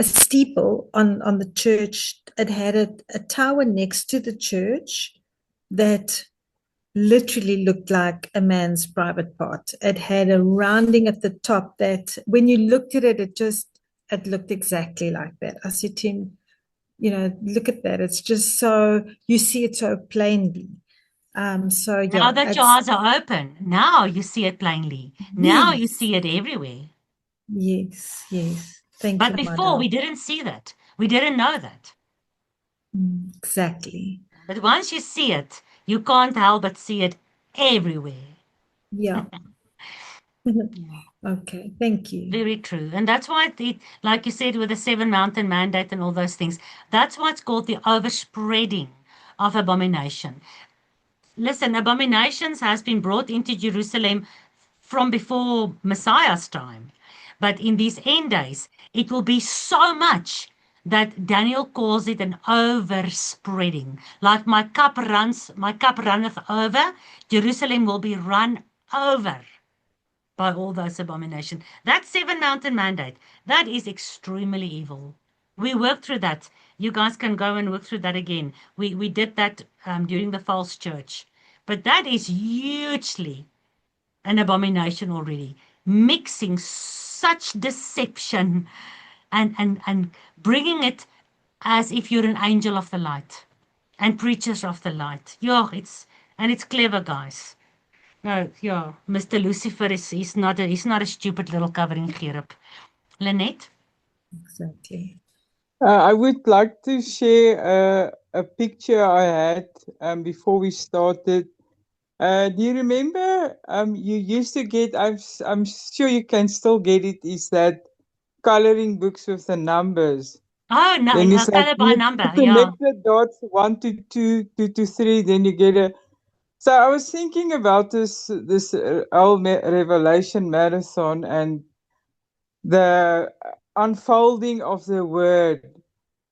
steeple on the church. It had a tower next to the church that literally looked like a man's private part. It had a rounding at the top that when you looked at it, it looked exactly like that. I said to him, look at that. It's just so, you see it so plainly. So yeah. Now that your eyes are open, now you see it plainly. Now you see it everywhere. Yes. Thank you. But before, we didn't see that. We didn't know that. Exactly. But once you see it, you can't help but see it everywhere. Yeah. Okay, thank you. Very true. And that's why, like you said, with the 7 Mountain Mandate and all those things, that's why it's called the overspreading of abomination. Listen, abominations has been brought into Jerusalem from before Messiah's time. But in these end days, it will be so much that Daniel calls it an overspreading. Like my cup runneth over, Jerusalem will be run over by all those abominations. That 7 Mountain Mandate, that is extremely evil. We worked through that. You guys can go and work through that again. We did that during the false church. But that is hugely an abomination already. Mixing such deception and bringing it as if you're an angel of the light and preachers of the light. Yeah, it's clever, guys. No, yeah, Mr. Lucifer he's not a stupid little covering cherub. Lynette? Exactly. I would like to share a picture I had before we started. Do you remember you used to get, I'm sure you can still get it, is that coloring books with the numbers. Oh, no, Then it's like color by you number, yeah. connect the dots 1 to 2, 2 to 3, then you get a. So I was thinking about this whole Revelation marathon and the unfolding of the word,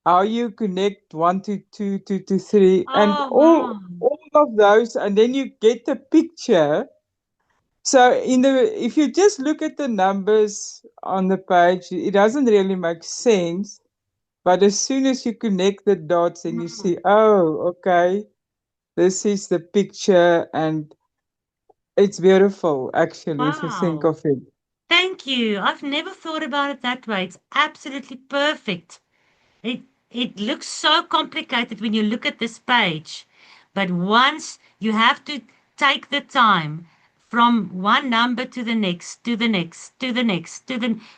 how you connect 1 to 2, 2 to 3, and Oh, all of those, and then you get the picture. So if you just look at the numbers on the page, it doesn't really make sense. But as soon as you connect the dots and you see, oh, okay, this is the picture, and it's beautiful, actually, if you think wow. of it. Thank you. I've never thought about it that way. It's absolutely perfect. It looks so complicated when you look at this page, but once you have to take the time from one number to the next, to the next, to the next,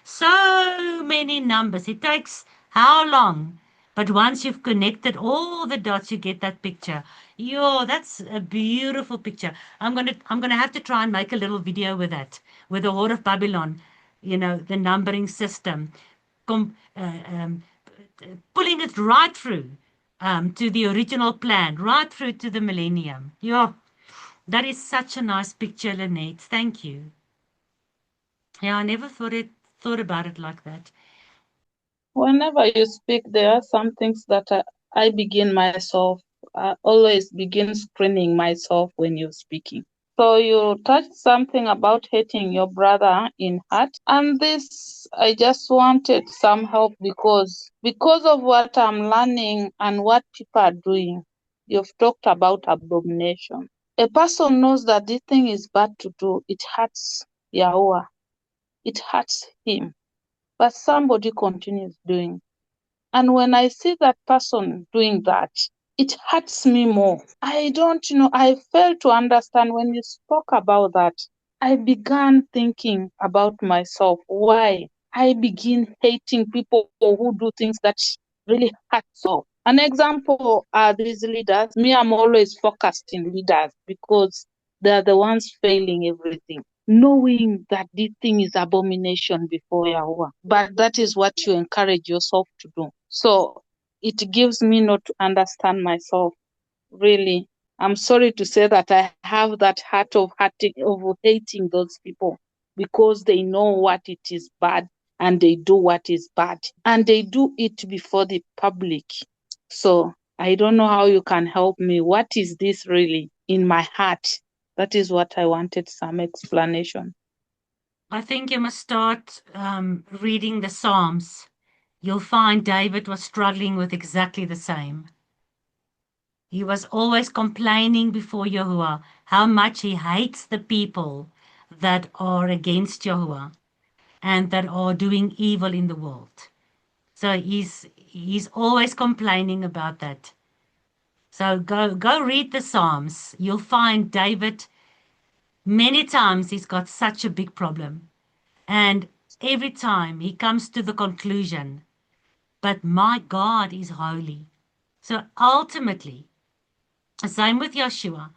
so many numbers. It takes how long? But once you've connected all the dots, you get that picture. Yo, that's a beautiful picture. I'm gonna have to try and make a little video with that, with the Whore of Babylon, the numbering system. Com, Pulling it right through to the original plan, right through to the millennium. Yeah, that is such a nice picture, Lynette. Thank you. Yeah, I never thought about it like that. Whenever you speak, there are some things that I begin myself. I always begin screening myself when you're speaking. So you touched something about hating your brother in heart. And this, I just wanted some help because of what I'm learning and what people are doing. You've talked about abomination. A person knows that this thing is bad to do. It hurts Yahweh. It hurts him. But somebody continues doing. And when I see that person doing that, it hurts me more. I don't know. I fail to understand when you spoke about that. I began thinking about myself. Why? I begin hating people who do things that really hurt so. An example are these leaders. Me, I'm always focused in leaders because they're the ones failing everything, knowing that this thing is abomination before Yahweh. But that is what you encourage yourself to do. So it gives me not to understand myself. Really, I'm sorry to say that I have that heart of hating those people because they know what it is bad and they do what is bad and they do it before the public. So I don't know how you can help me. What is this really in my heart? That is what I wanted some explanation. I think you must start reading the Psalms. You'll find David was struggling with exactly the same. He was always complaining before Yahuwah how much he hates the people that are against Yahuwah and that are doing evil in the world. So he's always complaining about that. So go read the Psalms. You'll find David many times he's got such a big problem. And every time he comes to the conclusion, but my God is holy. So ultimately, same with Yeshua.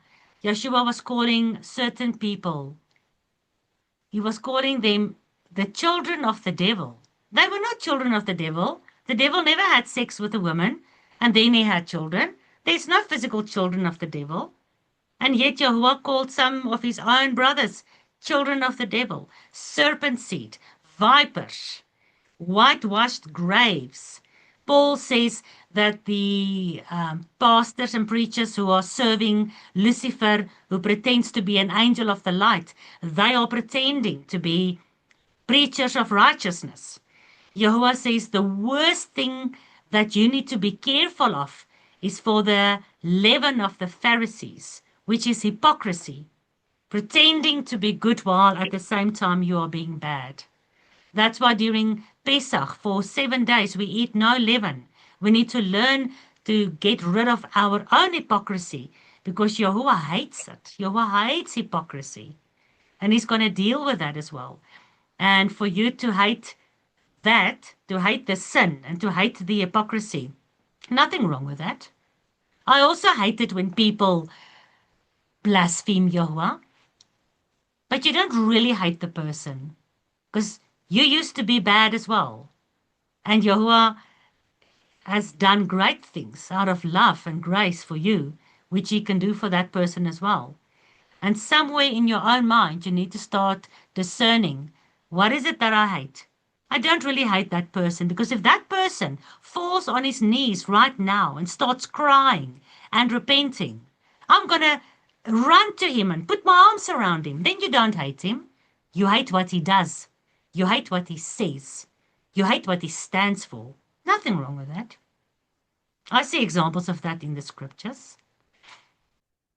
Yeshua was calling certain people, he was calling them the children of the devil. They were not children of the devil. The devil never had sex with a woman, and then he had children. There's no physical children of the devil. And yet Yahuwah called some of his own brothers children of the devil, serpent seed, vipers, whitewashed graves. Paul says that the pastors and preachers who are serving Lucifer, who pretends to be an angel of the light, they are pretending to be preachers of righteousness. Yahuwah says the worst thing that you need to be careful of is for the leaven of the Pharisees, which is hypocrisy, pretending to be good while at the same time you are being bad. That's why during Pesach, for 7 days, we eat no leaven. We need to learn to get rid of our own hypocrisy because Yahuwah hates it. Yahuwah hates hypocrisy. And he's going to deal with that as well. And for you to hate that, to hate the sin and to hate the hypocrisy, nothing wrong with that. I also hate it when people blaspheme Yahuwah. But you don't really hate the person because you used to be bad as well. And Yahuwah has done great things out of love and grace for you, which he can do for that person as well. And somewhere in your own mind, you need to start discerning, what is it that I hate? I don't really hate that person because if that person falls on his knees right now and starts crying and repenting, I'm going to run to him and put my arms around him. Then you don't hate him. You hate what he does. You hate what he says. You hate what he stands for. Nothing wrong with that. I see examples of that in the scriptures.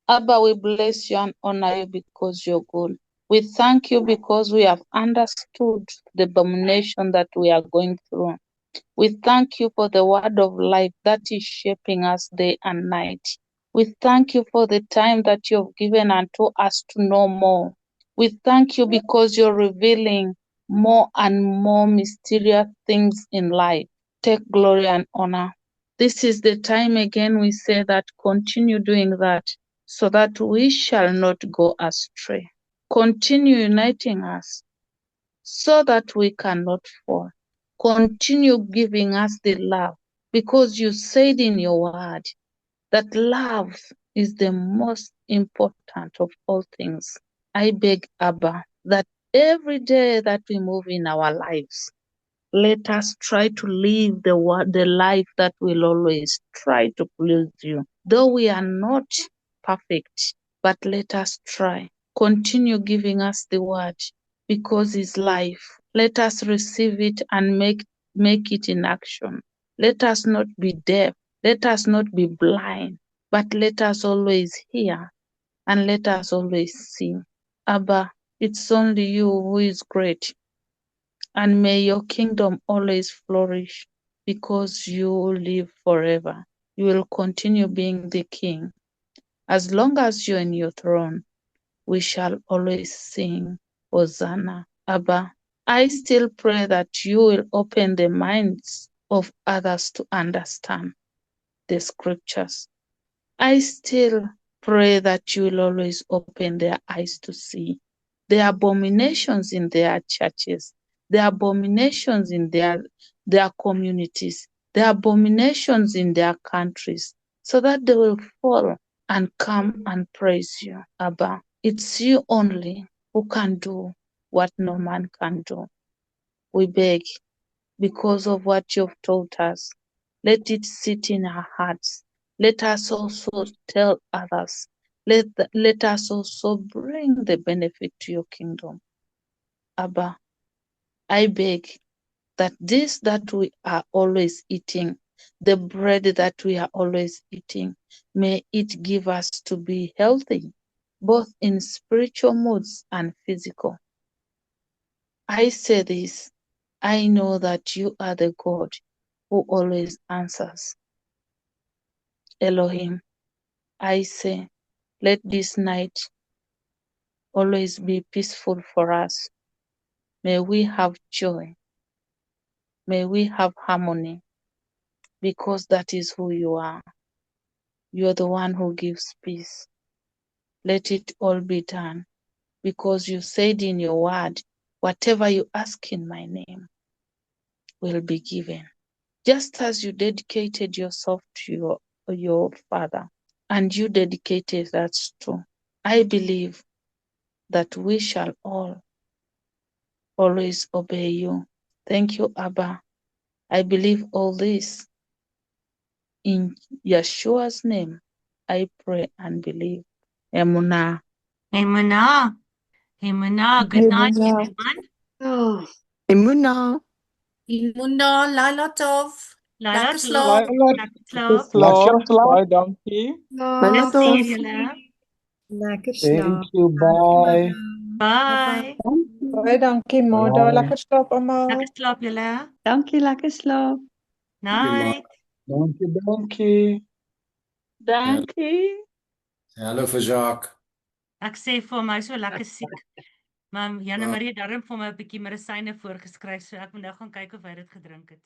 Abba, we bless you and honor you because you're good. We thank you because we have understood the abomination that we are going through. We thank you for the word of life that is shaping us day and night. We thank you for the time that you have given unto us to know more. We thank you because you're revealing more and more mysterious things in life. Take glory and honor. This is the time again we say that continue doing that so that we shall not go astray. Continue uniting us so that we cannot fall. Continue giving us the love because you said in your word that love is the most important of all things. I beg, Abba, that every day that we move in our lives, let us try to live the life that will always try to please you. Though we are not perfect, but let us try. Continue giving us the word because it's life. Let us receive it and make it in action. Let us not be deaf. Let us not be blind, but let us always hear and let us always see. Abba, it's only you who is great. And may your kingdom always flourish because you live forever. You will continue being the king. As long as you're in your throne, we shall always sing Hosanna. Abba, I still pray that you will open the minds of others to understand the scriptures. I still pray that you will always open their eyes to see the abominations in their churches, the abominations in their communities, the abominations in their countries, so that they will fall and come and praise you, Abba. It's you only who can do what no man can do. We beg, because of what you've taught us, let it sit in our hearts. Let us also tell others. Let us also bring the benefit to your kingdom. Abba, I beg that this that we are always eating, the bread that we are always eating, may it give us to be healthy, both in spiritual moods and physical. I say this, I know that you are the God who always answers. Elohim, I say, let this night always be peaceful for us. May we have joy. May we have harmony, because that is who you are. You are the one who gives peace. Let it all be done, because you said in your word, whatever you ask in my name will be given. Just as you dedicated yourself to your Father, and you dedicated us too. I believe that we shall all always obey you. Thank you, Abba. I believe all this in Yeshua's name. I pray and believe. Emunah. Emunah. Emunah. Good night, Emunah. everyone. Oh, Emunah. Imunda, Laila Tov. Laila Lekker slaap. slaap. Lekker slaap. Slaap, slaap. baie dankie. Laila Tot sien Tov. julle. Lekker Thank slaap. you, bye. Bye. Baie dankie, Mada. Bye. Lekker slaap almal. Lekker slaap julle. Dankie, lekker slaap. Night. Dankie. Dankie. Hallo vir Jacques. Ek sê vir hom, hy is so lekker siek. Maar Janne Marie het darm vir my 'n bietjie medisyne voorgeskryf, so ek moet nou gaan kyk of hy dit gedrink het.